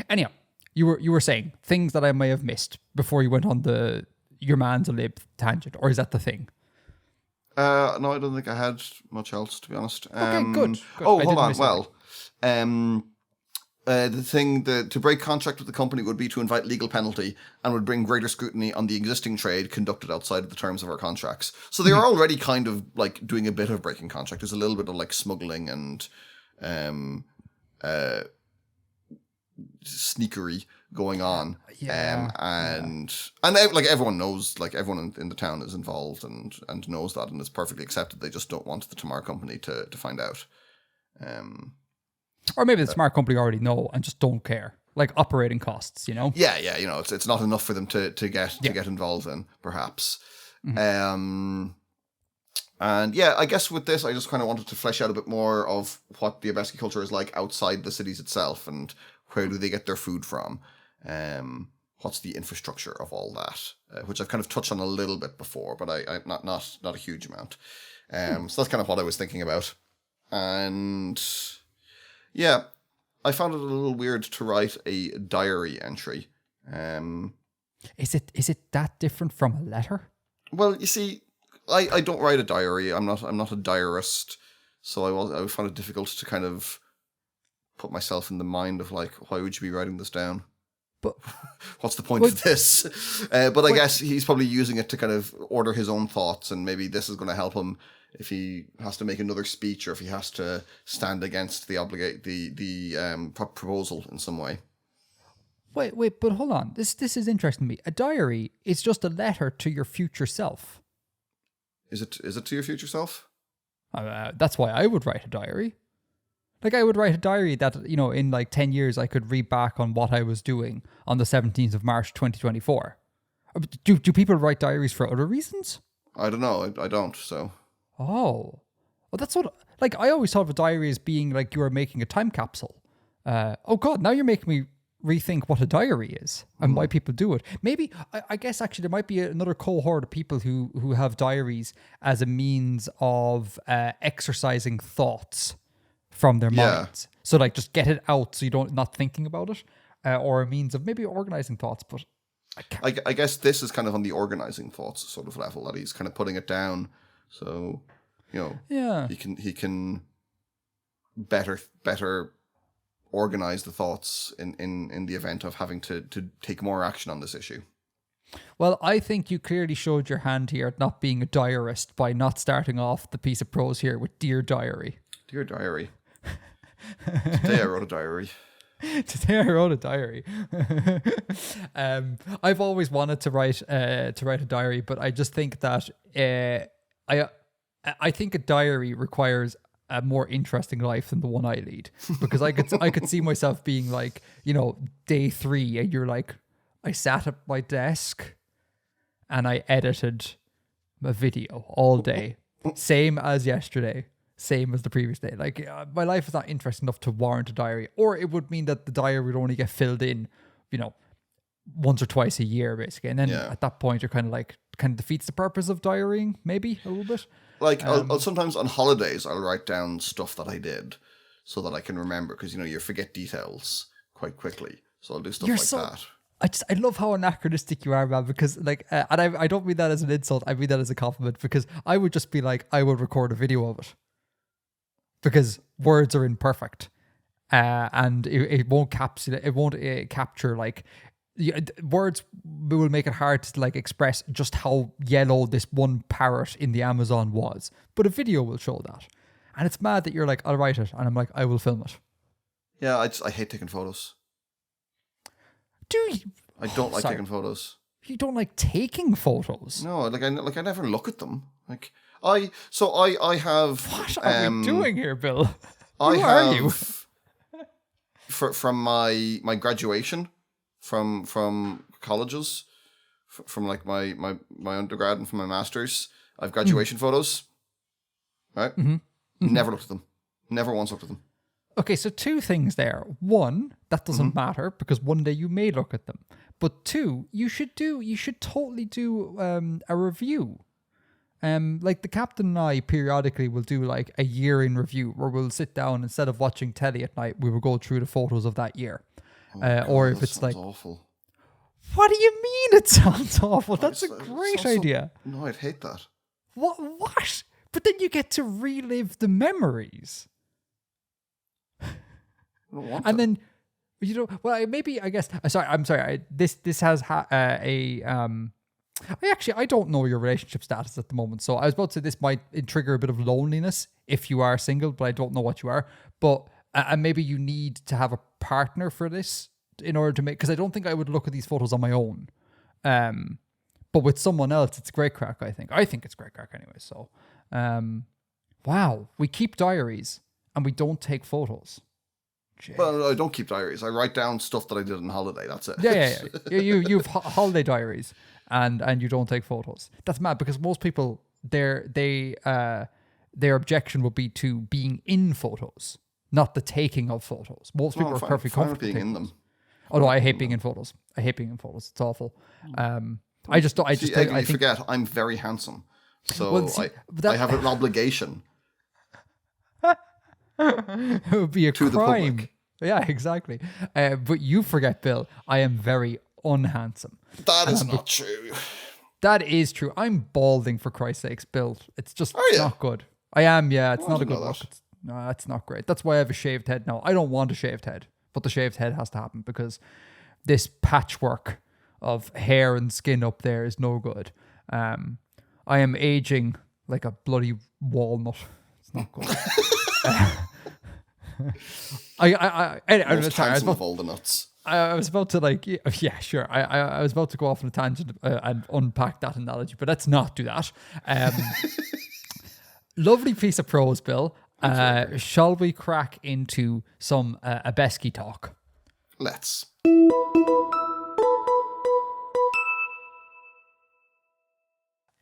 Anyhow, you were saying things that I may have missed before you went on your man's a lib tangent, or is that the thing? No, I don't think I had much else, to be honest. Okay, good. Oh, hold on. Well, the thing to break contract with the company would be to invite legal penalty and would bring greater scrutiny on the existing trade conducted outside of the terms of our contracts. So they are already kind of like doing a bit of breaking contract. There's a little bit of like smuggling and sneakery going on. Yeah. And like everyone knows, like everyone in the town is involved and knows that, and it's perfectly accepted. They just don't want the Tamar company to find out. Or maybe the smart company already know and just don't care. Like operating costs, you know? Yeah, you know, it's not enough for them to get involved in, perhaps. And yeah, I guess with this, I just kind of wanted to flesh out a bit more of what the Abheski culture is like outside the cities itself, and where do they get their food from? What's the infrastructure of all that? Which I've kind of touched on a little bit before, but I not a huge amount. So that's kind of what I was thinking about. And yeah, I found it a little weird to write a diary entry. Is it that different from a letter? Well, you see, I don't write a diary. I'm not a diarist, so I found it difficult to kind of put myself in the mind of like, why would you be writing this down? But what's the point of this? But I guess he's probably using it to kind of order his own thoughts, and maybe this is going to help him if he has to make another speech or if he has to stand against the proposal in some way. Wait, but hold on. This is interesting to me. A diary is just a letter to your future self. Is it to your future self? That's why I would write a diary. Like I would write a diary that, you know, in like 10 years I could read back on what I was doing on the 17th of March 2024. Do people write diaries for other reasons? I don't know. I don't, so. Oh. Well, that's what... Like, I always thought of a diary as being like you are making a time capsule. Oh, God, now you're making me rethink what a diary is and why people do it. Maybe, I guess, actually, there might be another cohort of people who have diaries as a means of exercising thoughts from their minds. So, like, just get it out so you don't not thinking about it. Or a means of maybe organizing thoughts, but... I guess this is kind of on the organizing thoughts sort of level, that he's kind of putting it down. So, you know, he can better organize the thoughts in the event of having to take more action on this issue. Well, I think you clearly showed your hand here at not being a diarist by not starting off the piece of prose here with Dear Diary. Dear Diary. Today I wrote a diary. Today I wrote a diary. I've always wanted to write a diary, but I just think that I think a diary requires a more interesting life than the one I lead, because I could see myself being like, you know, day 3 and you're like, I sat at my desk and I edited a video all day, same as yesterday. Same as the previous day. Like, my life is not interesting enough to warrant a diary, or it would mean that the diary would only get filled in, you know, once or twice a year, basically. And then at that point, you're kind of defeats the purpose of diarying, maybe a little bit. Like, I'll sometimes on holidays, I'll write down stuff that I did so that I can remember, because, you know, you forget details quite quickly. So I'll do stuff that. I love how anachronistic you are, man, because like, and I don't mean that as an insult. I mean that as a compliment, because I would just be like, I would record a video of it. Because words are imperfect, and it won't capture. It won't capture like words will make it hard to like express just how yellow this one parrot in the Amazon was. But a video will show that, and it's mad that you're like, I'll write it, and I'm like, I will film it. Yeah, I hate taking photos. Do you? I don't like taking photos. You don't like taking photos? No, I never look at them. Like. I have. What are we doing here, Bill? Who are you? From my graduation, from colleges, from like my undergrad and from my masters, I have graduation photos. Right? Mm-hmm. Never looked at them. Never once looked at them. Okay, so 2 things there. 1, that doesn't matter because one day you may look at them. But 2, you should totally do a review. Like the captain and I periodically will do like a year in review where we'll sit down, instead of watching telly at night, we will go through the photos of that year. God, or if it's like, awful. What do you mean it sounds awful? That's a great idea. No, I'd hate that. What? But then you get to relive the memories. I don't want and that. Then, you know, well, maybe, I guess, I'm sorry. This has I don't know your relationship status at the moment, so I was about to say this might trigger a bit of loneliness if you are single, but I don't know what you are. But And maybe you need to have a partner for this in order to make, because I don't think I would look at these photos on my own. But with someone else, it's great crack, I think. I think it's great crack anyway. So, wow, we keep diaries and we don't take photos. Jeez. Well, I don't keep diaries. I write down stuff that I did on holiday. That's it. Yeah. You've holiday diaries and you don't take photos. That's mad because most people, their objection would be to being in photos, not the taking of photos. Most people are perfectly comfortable being in them. Oh no, I hate being in photos. It's awful. I think forget I'm very handsome, so well, I have an obligation. It would be a to crime. The public. Yeah, exactly. But you forget, Bill, I am very unhandsome. That is not true. That is true. I'm balding, for Christ's sakes, Bill. It's just not good. I am, yeah. It's not a good look. It's not great. That's why I have a shaved head now. I don't want a shaved head, but the shaved head has to happen because this patchwork of hair and skin up there is no good. I am aging like a bloody walnut. It's not good. I Most handsome of all the nuts. I was about to yeah, sure. I was about to go off on a tangent and unpack that analogy, but let's not do that. Lovely piece of prose, Bill. Shall we crack into some Abheski talk? Let's.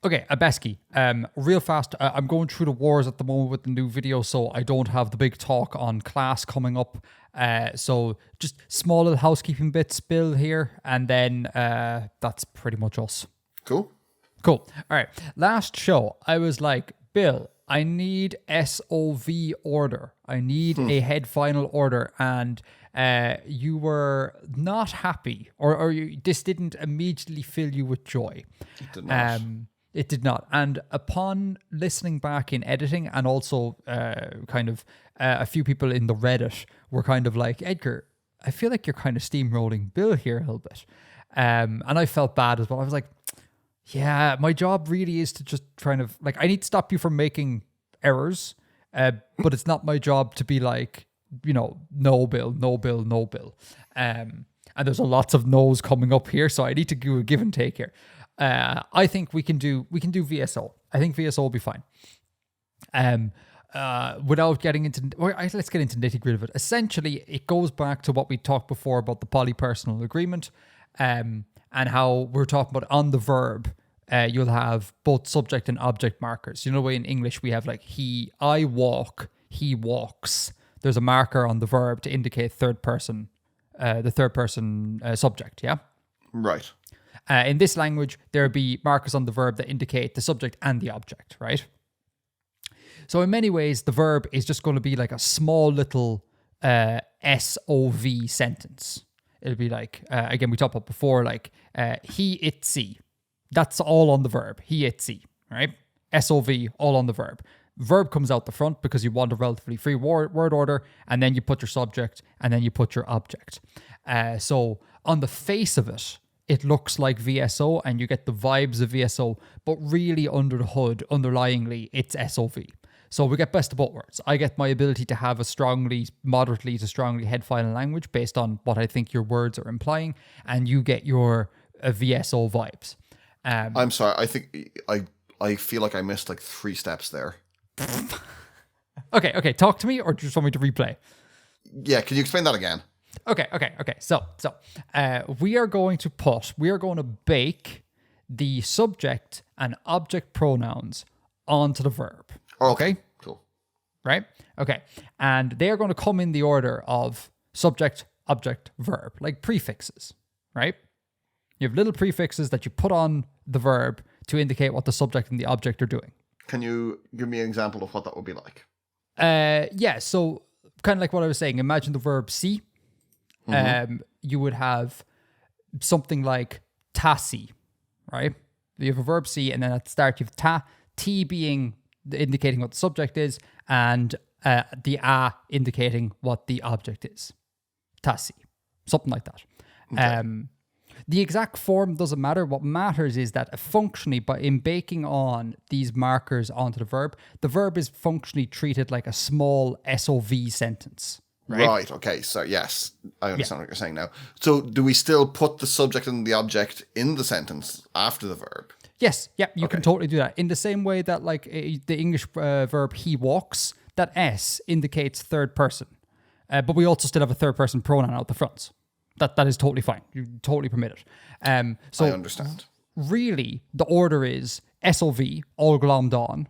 Okay, Abheski. Real fast, I'm going through the wars at the moment with the new video, so I don't have the big talk on class coming up. So just small little housekeeping bits, Bill, here, and then that's pretty much us. Cool. All right. Last show, I was like, Bill, I need SOV order. I need a head final order, and you were not happy, or this didn't immediately fill you with joy. It did not. It did not. And upon listening back in editing, and also a few people in the Reddit were kind of like, Edgar, I feel like you're kind of steamrolling Bill here a little bit. And I felt bad as well. I was like, yeah, my job really is to just try to, like, I need to stop you from making errors, but it's not my job to be like, no, Bill. And there's lots of no's coming up here, so I need to do a give and take here. I think we can do VSO. I think VSO will be fine. Without getting into, let's get into nitty gritty of it. Essentially, it goes back to what we talked before about the polypersonal agreement, and how we're talking about on the verb. You'll have both subject and object markers. You know, the way in English we have like I walk, he walks. There's a marker on the verb to indicate third person, the third person subject. Yeah. Right. In this language, there'll be markers on the verb that indicate the subject and the object, right? So in many ways, the verb is just going to be like a small little SOV sentence. It'll be like, again, we talked about before, like he, it, see. That's all on the verb. He, it, see, right? SOV, all on the verb. Verb comes out the front because you want a relatively free word order, and then you put your subject, and then you put your object. So on the face of it, it looks like VSO and you get the vibes of VSO, but really under the hood, underlyingly, it's SOV. So we get best of both worlds. I get my ability to have a moderately to strongly head final language based on what I think your words are implying, and you get your VSO vibes. I'm sorry. I think I feel like I missed like 3 steps there. Okay. Talk to me, or just want me to replay? Yeah, can you explain that again? Okay. So we are going to bake the subject and object pronouns onto the verb. Okay? Cool. Right? Okay. And they are going to come in the order of subject, object, verb, like prefixes, right? You have little prefixes that you put on the verb to indicate what the subject and the object are doing. Can you give me an example of what that would be like? Yeah, so kind of like what I was saying, imagine the verb see. You would have something like tasi, right? You have a verb see, and then at the start you have ta, t being indicating what the subject is, and the a indicating what the object is. Tasi, something like that. Okay. The exact form doesn't matter. What matters is that functionally, in baking on these markers onto the verb is functionally treated like a small SOV sentence, Right. Okay. So yes, I understand what you're saying now. So do we still put the subject and the object in the sentence after the verb? Yes. Yeah. You can totally do that in the same way that like the English verb he walks. That S indicates third person, but we also still have a third person pronoun out the front. That is totally fine. You totally permit it. So I understand. Really, the order is SOV, all glommed on,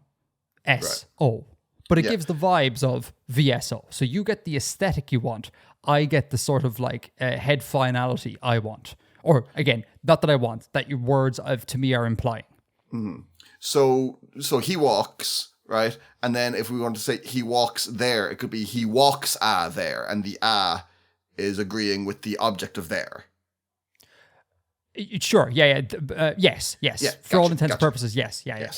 SO. But it gives the vibes of VSO. So you get the aesthetic you want. I get the sort of like head finality I want. Or again, not that I want, that your words to me are implying. Mm-hmm. So he walks, right? And then if we want to say he walks there, it could be he walks there. And the is agreeing with the object of there. Sure. Yeah. Yes. Yeah, For all intents and purposes, yes. Yeah.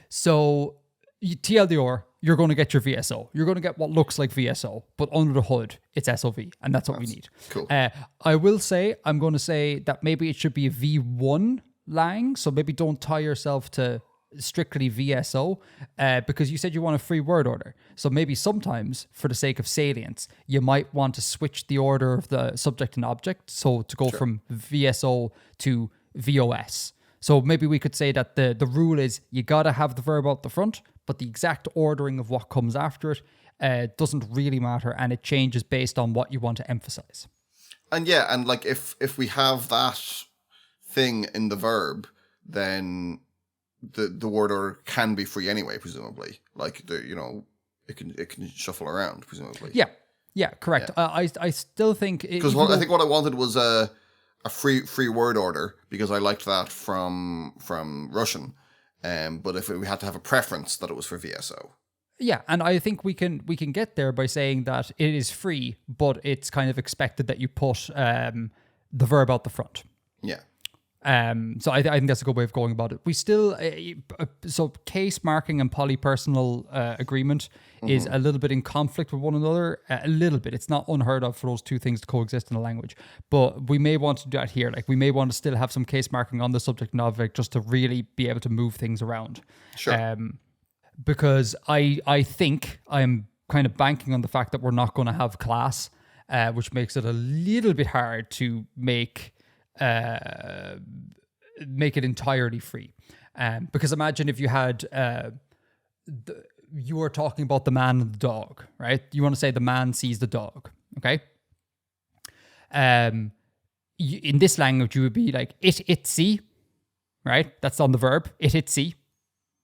So TLDR, you're going to get your VSO. You're going to get what looks like VSO, but under the hood, it's SOV, and that's what we need. Cool. I'm going to say that maybe it should be a V1 lang, so maybe don't tie yourself to strictly VSO, because you said you want a free word order. So maybe sometimes, for the sake of salience, you might want to switch the order of the subject and object, so to go from VSO to VOS. So maybe we could say that the rule is you got to have the verb out the front, but the exact ordering of what comes after it doesn't really matter, and it changes based on what you want to emphasize. And yeah, and like if we have that thing in the verb, then the word order can be free anyway, presumably. Like it can shuffle around, presumably. Yeah, correct. Yeah. I still think because I think what I wanted was a free word order, because I liked that from Russian. But if we had to have a preference, that it was for VSO. Yeah, and I think we can get there by saying that it is free, but it's kind of expected that you put the verb out the front. Yeah. So I think that's a good way of going about it. We still so case marking and polypersonal agreement is a little bit in conflict with one another. A little bit. It's not unheard of for those two things to coexist in a language, but we may want to do that here. Like we may want to still have some case marking on the subject and object just to really be able to move things around. Sure. Because I think I'm kind of banking on the fact that we're not going to have class, which makes it a little bit hard to make it entirely free. Because imagine if you had you were talking about the man and the dog, right? You want to say the man sees the dog, okay? In this language, you would be like it see, right? That's on the verb. It see,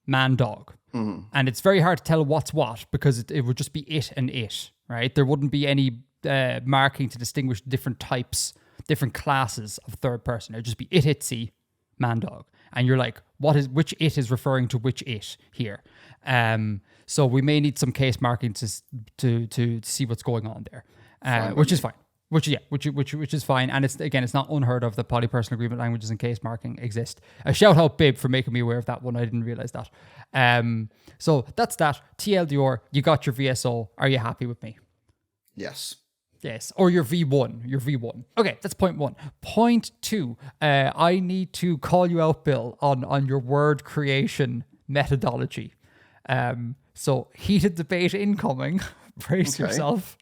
man dog. And it's very hard to tell what's what, because it would just be it and it, right? There wouldn't be any marking to distinguish different types, different classes of third person. It'd just be it see, man dog. And you're like, which it is referring to which it here? So we may need some case marking to see what's going on there, which is fine. Which is fine. And it's not unheard of that polypersonal agreement languages and case marking exist. A shout out Bib for making me aware of that one. I didn't realize that. So that's that. TLDR, you got your VSO. Are you happy with me? Yes. Yes, or your V1. Okay, that's point one. Point two, I need to call you out, Bill, on your word creation methodology. So heated debate incoming. Brace yourself.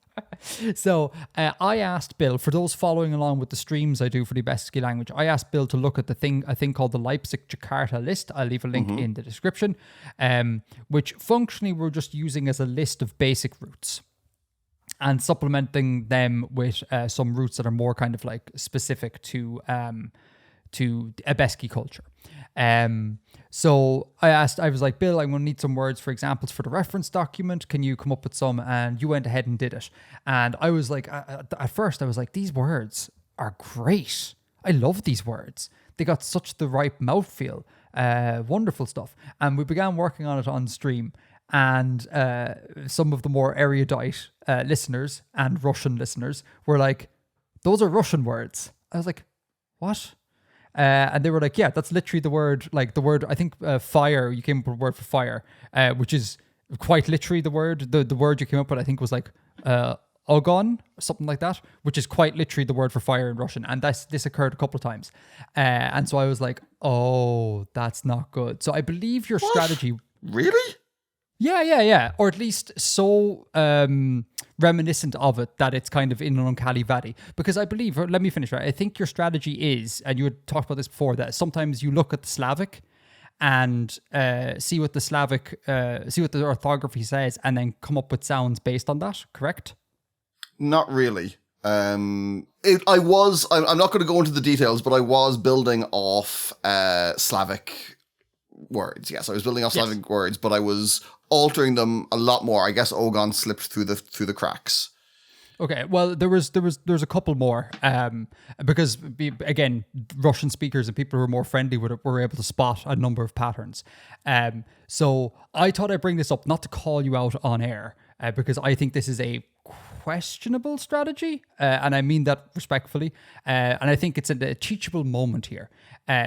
So I asked Bill, for those following along with the streams I do for the Abheski language, I asked Bill to look at a thing called the Leipzig-Jakarta list. I'll leave a link in the description, which functionally we're just using as a list of basic roots and supplementing them with some roots that are more kind of like specific to Abheski culture. So I was like, Bill, I'm going to need some words for examples for the reference document. Can you come up with some? And you went ahead and did it. And I was like, at first I was like, these words are great. I love these words. They got such the right mouthfeel. Wonderful stuff. And we began working on it on stream. And some of the more erudite listeners and Russian listeners were like, those are Russian words. I was like, what? And they were like, yeah, that's literally the word, I think fire, you came up with a word for fire, which is quite literally the word. The word you came up with, I think, was like ogon, something like that, which is quite literally the word for fire in Russian. And this occurred a couple of times. And so I was like, oh, that's not good. So I believe your strategy... Really? Yeah. Or at least so reminiscent of it that it's kind of in an uncanny valley. Because I believe, or let me finish, right? I think your strategy is, and you had talked about this before, that sometimes you look at the Slavic and see what the orthography says, and then come up with sounds based on that, correct? Not really. I'm not going to go into the details, but I was building off Slavic words. Yes, I was building off Slavic words, but I was altering them a lot more. I guess Ogon slipped through the cracks. Okay, well, there's a couple more, because again, Russian speakers and people who are more friendly with it were able to spot a number of patterns. So I thought I'd bring this up not to call you out on air, because I think this is a questionable strategy, and I mean that respectfully, and I think it's a teachable moment here.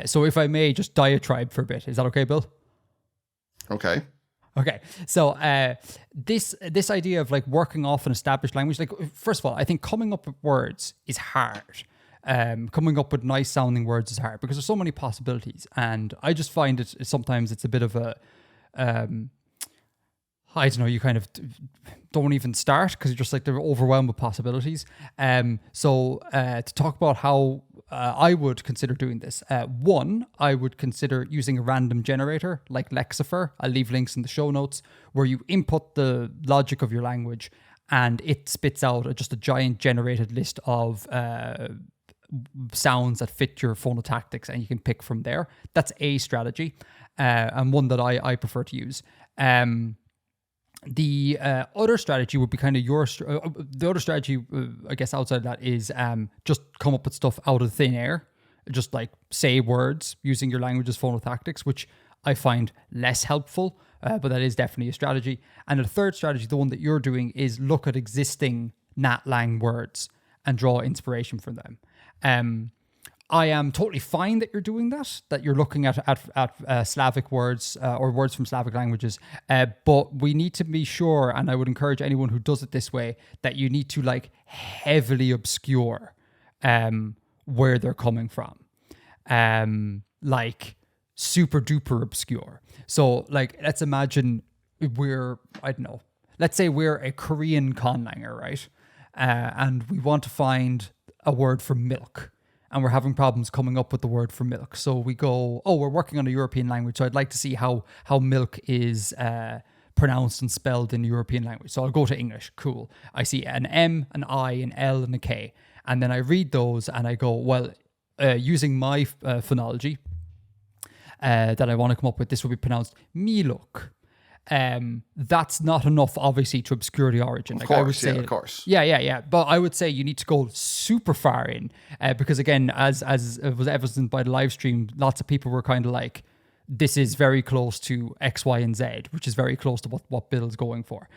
So if I may just diatribe for a bit, is that okay, Bill? Okay. Okay, so this idea of like working off an established language, like first of all, I think coming up with words is hard. Coming up with nice sounding words is hard because there's so many possibilities, and I just find it sometimes it's a bit of a I don't know, you kind of don't even start because you're just like they're overwhelmed with possibilities. So to talk about how I would consider doing this, one, I would consider using a random generator like Lexifer. I'll leave links in the show notes where you input the logic of your language and it spits out just a giant generated list of sounds that fit your phonotactics and you can pick from there. That's a strategy and one that I prefer to use. The other strategy would be kind of the other strategy, I guess, outside of that is just come up with stuff out of thin air, just like say words using your language's phonotactics, which I find less helpful, but that is definitely a strategy. And the third strategy, the one that you're doing, is look at existing Nat Lang words and draw inspiration from them. I am totally fine that you're doing that you're looking at Slavic words or words from Slavic languages, but we need to be sure, and I would encourage anyone who does it this way, that you need to like heavily obscure where they're coming from, like super duper obscure. So like, let's imagine let's say we're a Korean conlanger, right? And we want to find a word for milk. And we're having problems coming up with the word for milk. So we go, we're working on a European language. So I'd like to see how milk is pronounced and spelled in European language. So I'll go to English. Cool. I see an M, an I, an L, and a K. And then I read those and I go, well, using my phonology that I want to come up with, this will be pronounced milok. That's not enough, obviously, to obscure the origin. Of course. Yeah. But I would say you need to go super far in, because again, as was evidenced by the live stream, lots of people were kind of like, this is very close to X, Y, and Z, which is very close to what Bill's going for.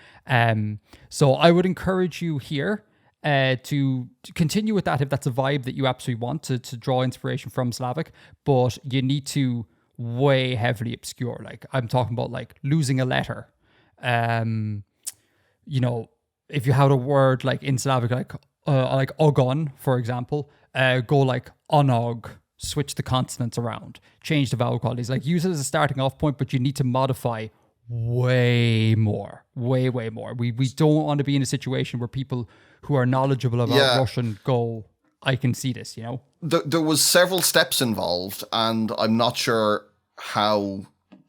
So I would encourage you here to continue with that if that's a vibe that you absolutely want to draw inspiration from Slavic, but you need to way heavily obscure. Like I'm talking about like losing a letter. If you had a word like in Slavic, like ogon, for example, go like onog, switch the consonants around, change the vowel qualities, like use it as a starting off point, but you need to modify way more. We don't want to be in a situation where people who are knowledgeable about Russian go, I can see this, you know? There was several steps involved, and I'm not sure how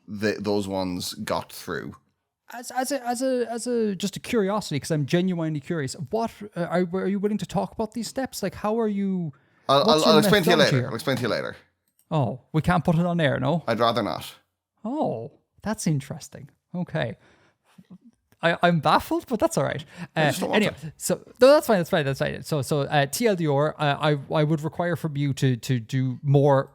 those ones got through. As a just a curiosity, because I'm genuinely curious. What are you willing to talk about these steps? Like, how are you? I'll explain to you later. I'll explain to you later. Oh, we can't put it on air, no? I'd rather not. Oh, that's interesting. Okay. I'm baffled, but that's all right. Anyway, so no, that's fine. So TLDR, I would require from you to do more,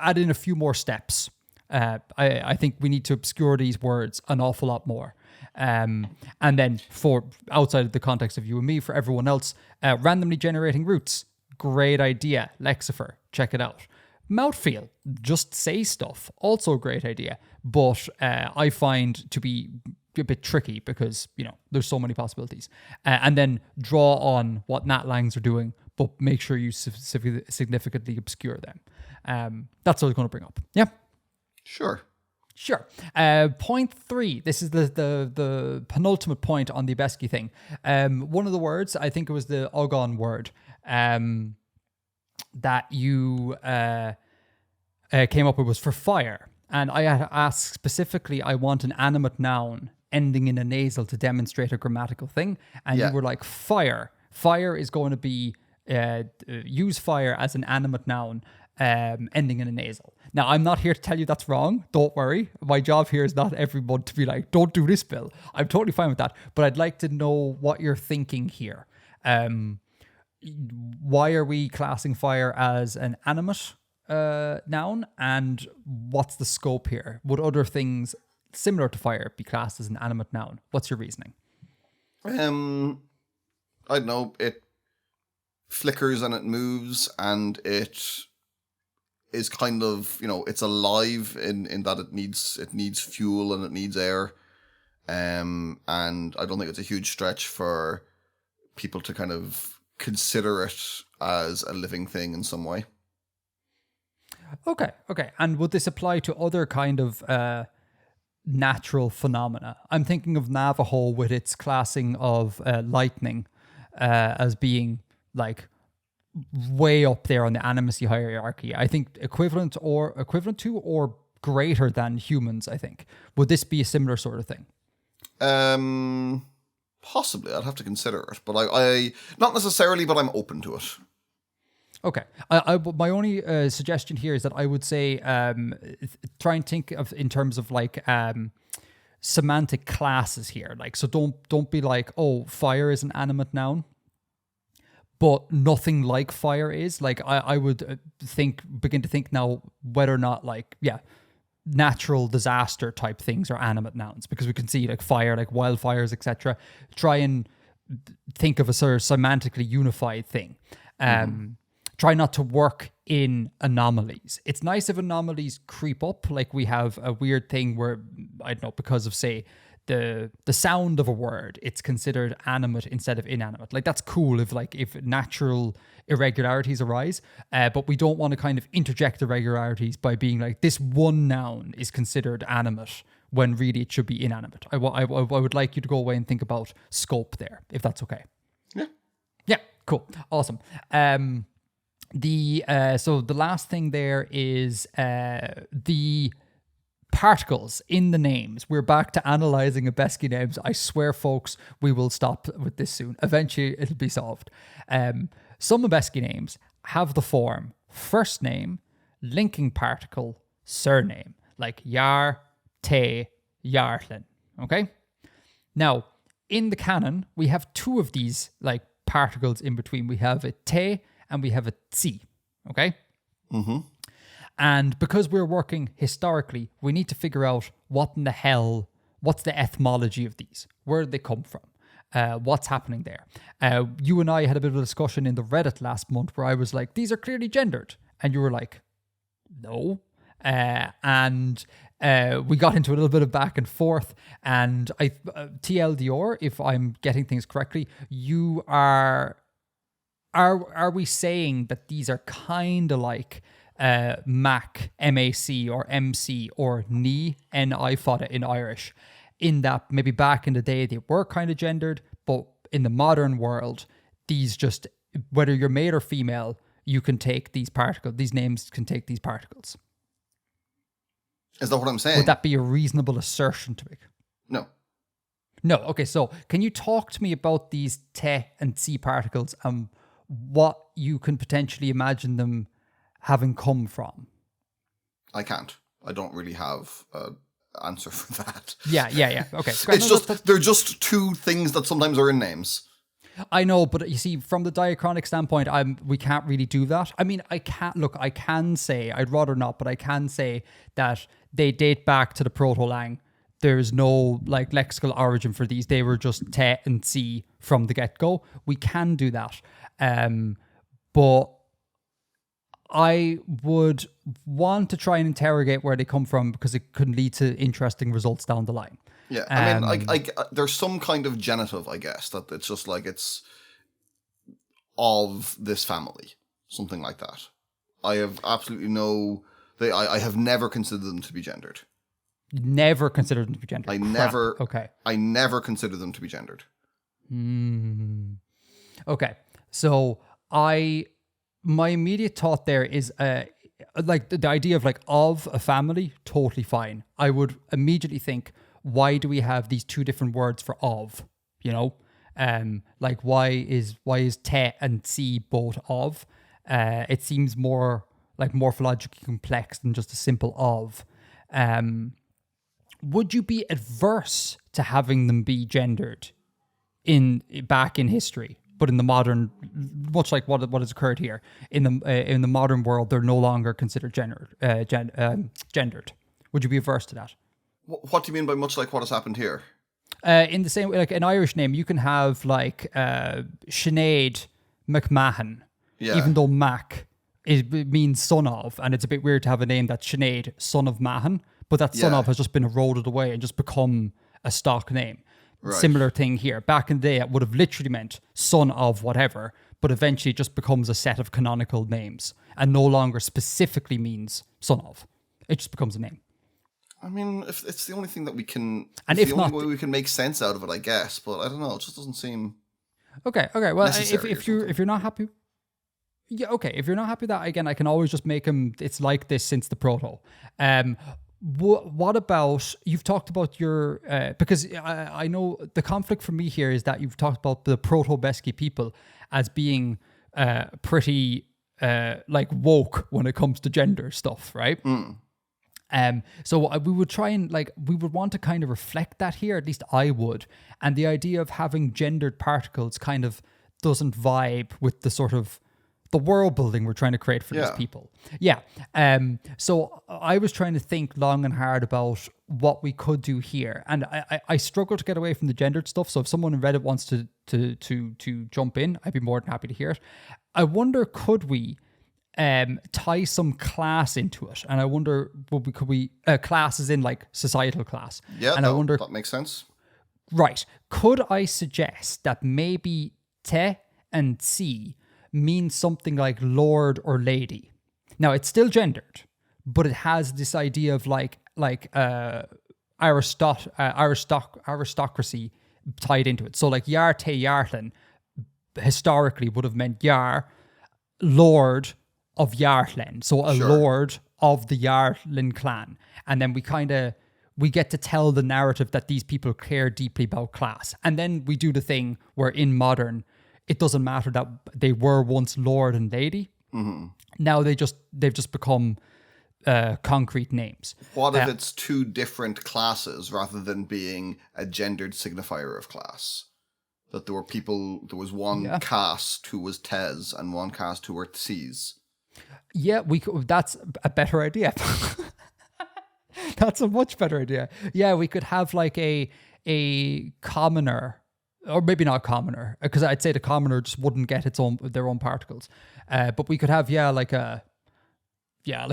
add in a few more steps. I think we need to obscure these words an awful lot more. And then for outside of the context of you and me, for everyone else, randomly generating roots, great idea. Lexifer, check it out. Mouthfeel, just say stuff, also a great idea. But I find to be a bit tricky because, there's so many possibilities. And then draw on what Nat Langs are doing, but make sure you significantly obscure them. That's what I was going to bring up. Yeah. Sure. Sure. Point 3. This is the penultimate point on the Abheski thing. One of the words, I think it was the Ogon word, that you came up with was for fire. And I had asked specifically, I want an animate noun ending in a nasal to demonstrate a grammatical thing. And you were like, fire. Fire is going to be, use fire as an animate noun ending in a nasal. Now, I'm not here to tell you that's wrong. Don't worry. My job here is not everyone to be like, don't do this, Bill. I'm totally fine with that. But I'd like to know what you're thinking here. Why are we classing fire as an animate noun? And what's the scope here? Would other things similar to fire be classed as an animate noun? What's your reasoning? I don't know. It flickers and it moves and it is kind of, it's alive in that it needs fuel and it needs air. And I don't think it's a huge stretch for people to kind of consider it as a living thing in some way. Okay. And would this apply to other kind of natural phenomena? I'm thinking of Navajo with its classing of lightning as being like way up there on the animacy hierarchy. I think equivalent to or greater than humans, I think. Would this be a similar sort of thing? Possibly. I'd have to consider it, but I not necessarily, but I'm open to it. Okay. My only suggestion here is that I would say try and think of in terms of like semantic classes here. Like, so don't be like, oh, fire is an animate noun, but nothing like fire is. Like, I would begin to think now whether or not natural disaster type things are animate nouns, because we can see like fire, like wildfires, etc. Try and think of a sort of semantically unified thing. Try not to work in anomalies. It's nice if anomalies creep up, like we have a weird thing where, I don't know, because of, say, the sound of a word, it's considered animate instead of inanimate. Like, that's cool if natural irregularities arise, but we don't want to kind of interject irregularities by being like, this one noun is considered animate when really it should be inanimate. I would like you to go away and think about scope there, if that's okay. Yeah, cool. Awesome. So the last thing there is the particles in the names. We're back to analyzing Abheski names. I swear, folks, we will stop with this soon. Eventually, it'll be solved. Some Abheski names have the form first name, linking particle, surname, like Yar, Te, Yarlin. Okay? Now, in the canon, we have two of these like particles in between. We have a Te and we have a Tsi. Okay? Mm-hmm. And because we're working historically, we need to figure out what's the etymology of these? Where did they come from? What's happening there? You and I had a bit of a discussion in the Reddit last month where I was like, these are clearly gendered. And you were like, no. And we got into a little bit of back and forth. And TLDR, if I'm getting things correctly, you are we saying that these are kind of like Mac, MAC, or MC, or Ni, Ni fada in Irish, in that maybe back in the day they were kind of gendered, but in the modern world, these just, whether you're male or female, you can take these names can take these particles. Is that what I'm saying? Would that be a reasonable assertion to make? No. Okay, so can you talk to me about these te and tsi particles and what you can potentially imagine them having come from? I can't. I don't really have an answer for that. Yeah. Okay. It's they're just two things that sometimes are in names. I know, but you see, from the diachronic standpoint, we can't really do that. I mean, I can say, I'd rather not, but I can say that they date back to the Proto-Lang. There's no like lexical origin for these. They were just te and tsi from the get-go. We can do that. But I would want to try and interrogate where they come from, because it could lead to interesting results down the line. Yeah, I mean, I there's some kind of genitive, I guess, that it's just like it's of this family, something like that. I have absolutely I have never considered them to be gendered. Never considered them to be gendered. I never consider them to be gendered. Okay. So my immediate thought there is like the idea of like of a family, totally fine. I would immediately think, why do we have these two different words for of? You know? Like why is te and tsi both of? It seems more like morphologically complex than just a simple of. Would you be adverse to having them be gendered back in history, but in the modern, much like what has occurred here in the modern world, they're no longer considered gendered? Would you be averse to that? What do you mean by much like what has happened here? In the same way, like an Irish name, you can have like Sinead McMahon, even though Mac it means son of, and it's a bit weird to have a name that's Sinead, son of Mahon, but that son of has just been eroded away and just become a stock name. Right. Similar thing here. Back in the day, it would have literally meant son of whatever, but eventually it just becomes a set of canonical names and no longer specifically means son of. It just becomes a name. I mean, if it's the only thing that we can, and it's the only way we can make sense out of it, I guess. But I don't know. It just doesn't seem. Okay. Well, if you're not happy, yeah. Okay, if you're not happy with that, again, I can always just make them. It's like this since the proto. What about you've talked about your because I know the conflict for me here is that you've talked about the Proto-Abheski people as being pretty like woke when it comes to gender stuff, right? So we would try and we would want to kind of reflect that here, at least I would. And the idea of having gendered particles kind of doesn't vibe with the sort of the world building we're trying to create for these people. Yeah. So I was trying to think long and hard about what we could do here. And I struggle to get away from the gendered stuff. So if someone in Reddit wants to jump in, I'd be more than happy to hear it. I wonder, could we tie some class into it? And I wonder, could we class is in like societal class. Yeah, and I wonder, that makes sense. Right. Could I suggest that maybe te and tsi means something like lord or lady? Now it's still gendered, but it has this idea of aristocracy tied into it. So like Yar te Yarlin historically would have meant Yar, lord of Yarlin, so a lord of the Yarlin clan. And then we get to tell the narrative that these people care deeply about class. And then we do the thing where in modern, it doesn't matter that they were once lord and lady. Mm-hmm. Now they've just become concrete names. What if it's two different classes rather than being a gendered signifier of class? That there was one caste who was tes and one caste who were tsis. Yeah, that's a better idea. That's a much better idea. Yeah, we could have like a commoner. Or maybe not commoner, because I'd say the commoner just wouldn't get their own particles. But we could have like a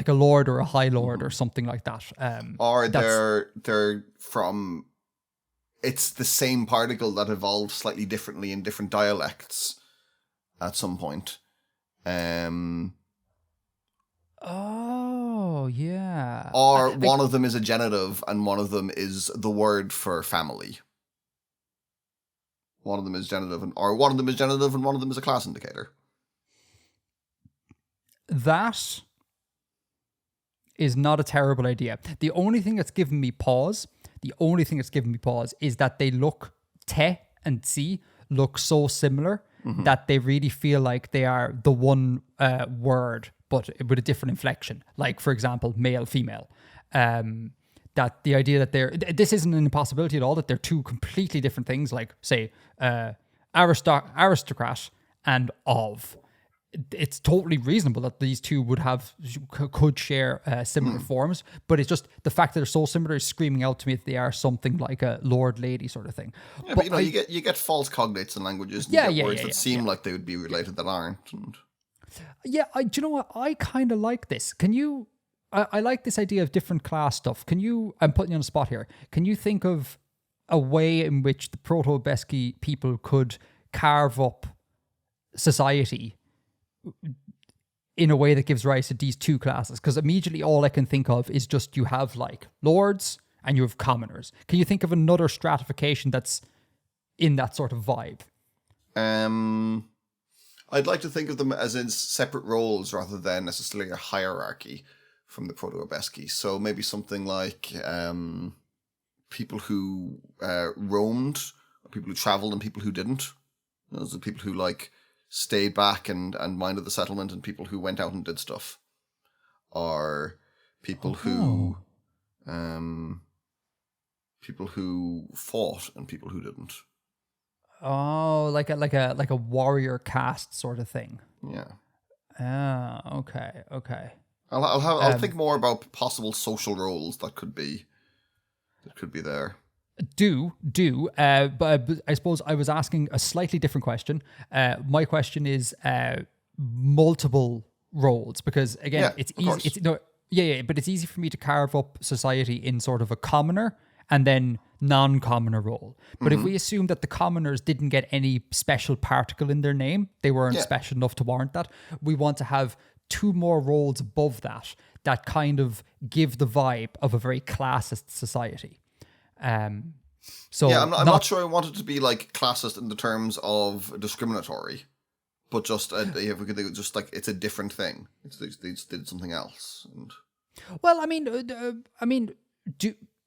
lord or a high lord or something like that. Or they're from. It's the same particle that evolved slightly differently in different dialects at some point. Oh yeah. Or one of them is a genitive and one of them is the word for family. One of them is genitive, and one of them is a class indicator. That is not a terrible idea. The only thing that's given me pause is that they look, te and tsi look so similar that they really feel like they are the one word, but with a different inflection. Like, for example, male, female. That the idea that this isn't an impossibility at all, that they're two completely different things, like, say, aristocrat and of. It's totally reasonable that these two could share similar forms, but it's just the fact that they're so similar is screaming out to me that they are something like a lord lady sort of thing. Yeah, but you get false cognates in languages. And you get words that seem like they would be related that aren't. And... Yeah, do you know what? I kind of like this. Can you? I like this idea of different class stuff. I'm putting you on the spot here. Can you think of a way in which the Proto-Abheski people could carve up society in a way that gives rise to these two classes? Because immediately all I can think of is just you have like lords and you have commoners. Can you think of another stratification that's in that sort of vibe? I'd like to think of them as in separate roles rather than necessarily a hierarchy from the Proto-Abheski. So maybe something like people who roamed, or people who traveled, and people who didn't. Those are people who like stayed back and minded the settlement, and people who went out and did stuff. Or people who fought and people who didn't. Oh, like a warrior caste sort of thing. Yeah. Ah, okay. I'll think more about possible social roles that could be there. But I suppose I was asking a slightly different question. My question is multiple roles, because again, it's easy. But it's easy for me to carve up society in sort of a commoner and then non-commoner role. But if we assume that the commoners didn't get any special particle in their name, they weren't special enough to warrant that, we want to have two more roles above that kind of give the vibe of a very classist society. I'm not sure I want it to be like classist in the terms of discriminatory, but just if we could just like it's a different thing. They did something else. Well,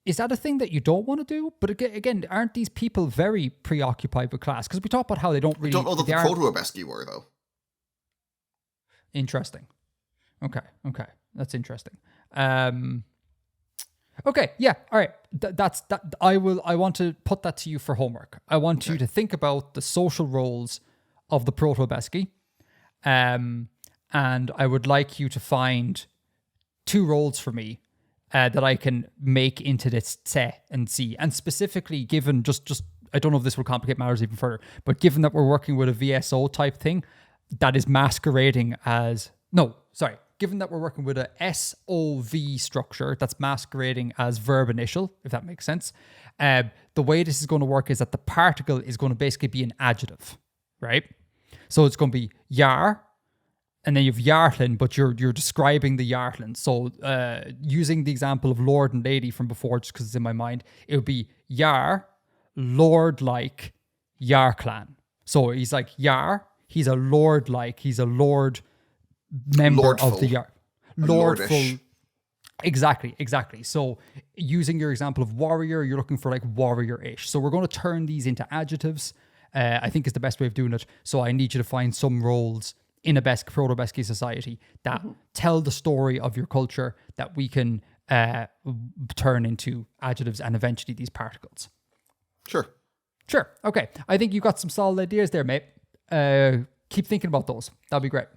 is that a thing that you don't want to do? But again, aren't these people very preoccupied with class? Because we talk about how they don't really... I don't know that the Proto-Abheski were, though. Interesting. Okay. That's interesting. Okay, yeah, all right. That's that. I want to put that to you for homework. I want you to think about the social roles of the Proto-Abheski, and I would like you to find two roles for me that I can make into this Tse and Tsi. And specifically, given just I don't know if this will complicate matters even further, but given that we're working with a VSO type thing that is masquerading as given that we're working with a SOV structure that's masquerading as verb initial, if that makes sense, the way this is going to work is that the particle is going to basically be an adjective, right? So it's going to be yar, and then you have yartlin, but you're describing the yartlin. So using the example of lord and lady from before, just because it's in my mind, it would be yar, lord-like, yarclan. So he's like yar, he's a lord-like, he's a lord member lordful. Of the yard. Lordful. Exactly. So using your example of warrior, you're looking for like warrior-ish. So we're going to turn these into adjectives, I think is the best way of doing it. So I need you to find some roles in a Proto-Abheski society that tell the story of your culture that we can turn into adjectives and eventually these particles. Sure. Okay. I think you got some solid ideas there, mate. Keep thinking about those. That'll be great.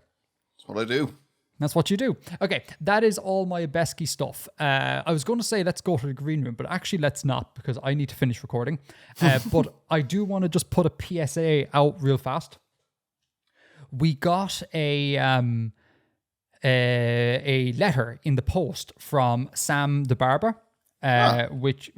That's what I do. That's what you do. Okay, that is all my Abheski stuff. I was going to say let's go to the green room, but actually let's not because I need to finish recording. But I do want to just put a PSA out real fast. We got a letter in the post from Sam the Barber, which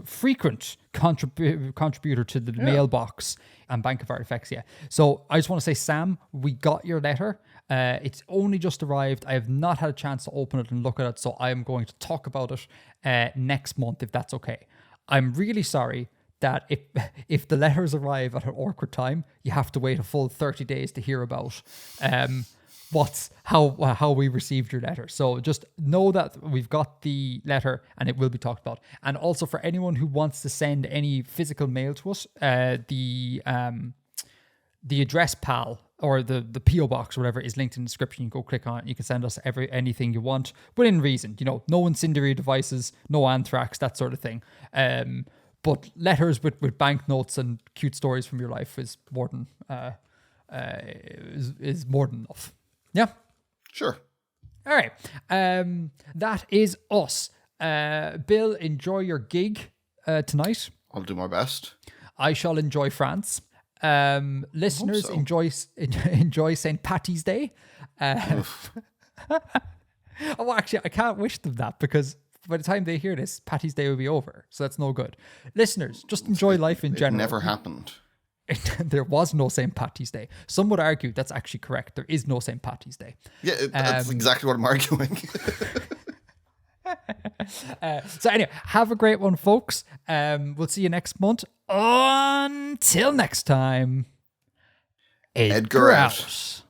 frequent contributor to the mailbox and Bank of Artifexia. So I just want to say, Sam, we got your letter. It's only just arrived. I have not had a chance to open it and look at it, so I am going to talk about it next month, if that's okay. I'm really sorry that if the letters arrive at an awkward time, you have to wait a full 30 days to hear about how we received your letter. So just know that we've got the letter and it will be talked about. And also for anyone who wants to send any physical mail to us, the address pal or the PO box or whatever is linked in the description. You can go click on it. You can send us anything you want within reason. No incendiary devices, no anthrax, that sort of thing. But letters with banknotes and cute stories from your life is more than more than enough. Yeah. Sure. All right. That is us. Bill, enjoy your gig tonight. I'll do my best. I shall enjoy France. Listeners, enjoy St. Patty's Day. Oh, actually, I can't wish them that because by the time they hear this, Patty's Day will be over. So that's no good. Listeners, just enjoy life in general. It never happened. There was no St. Patty's Day. Some would argue that's actually correct. There is no St. Patty's Day. Yeah, that's exactly what I'm arguing. So anyway, have a great one, folks. We'll see you next month. Until next time. Edgar out.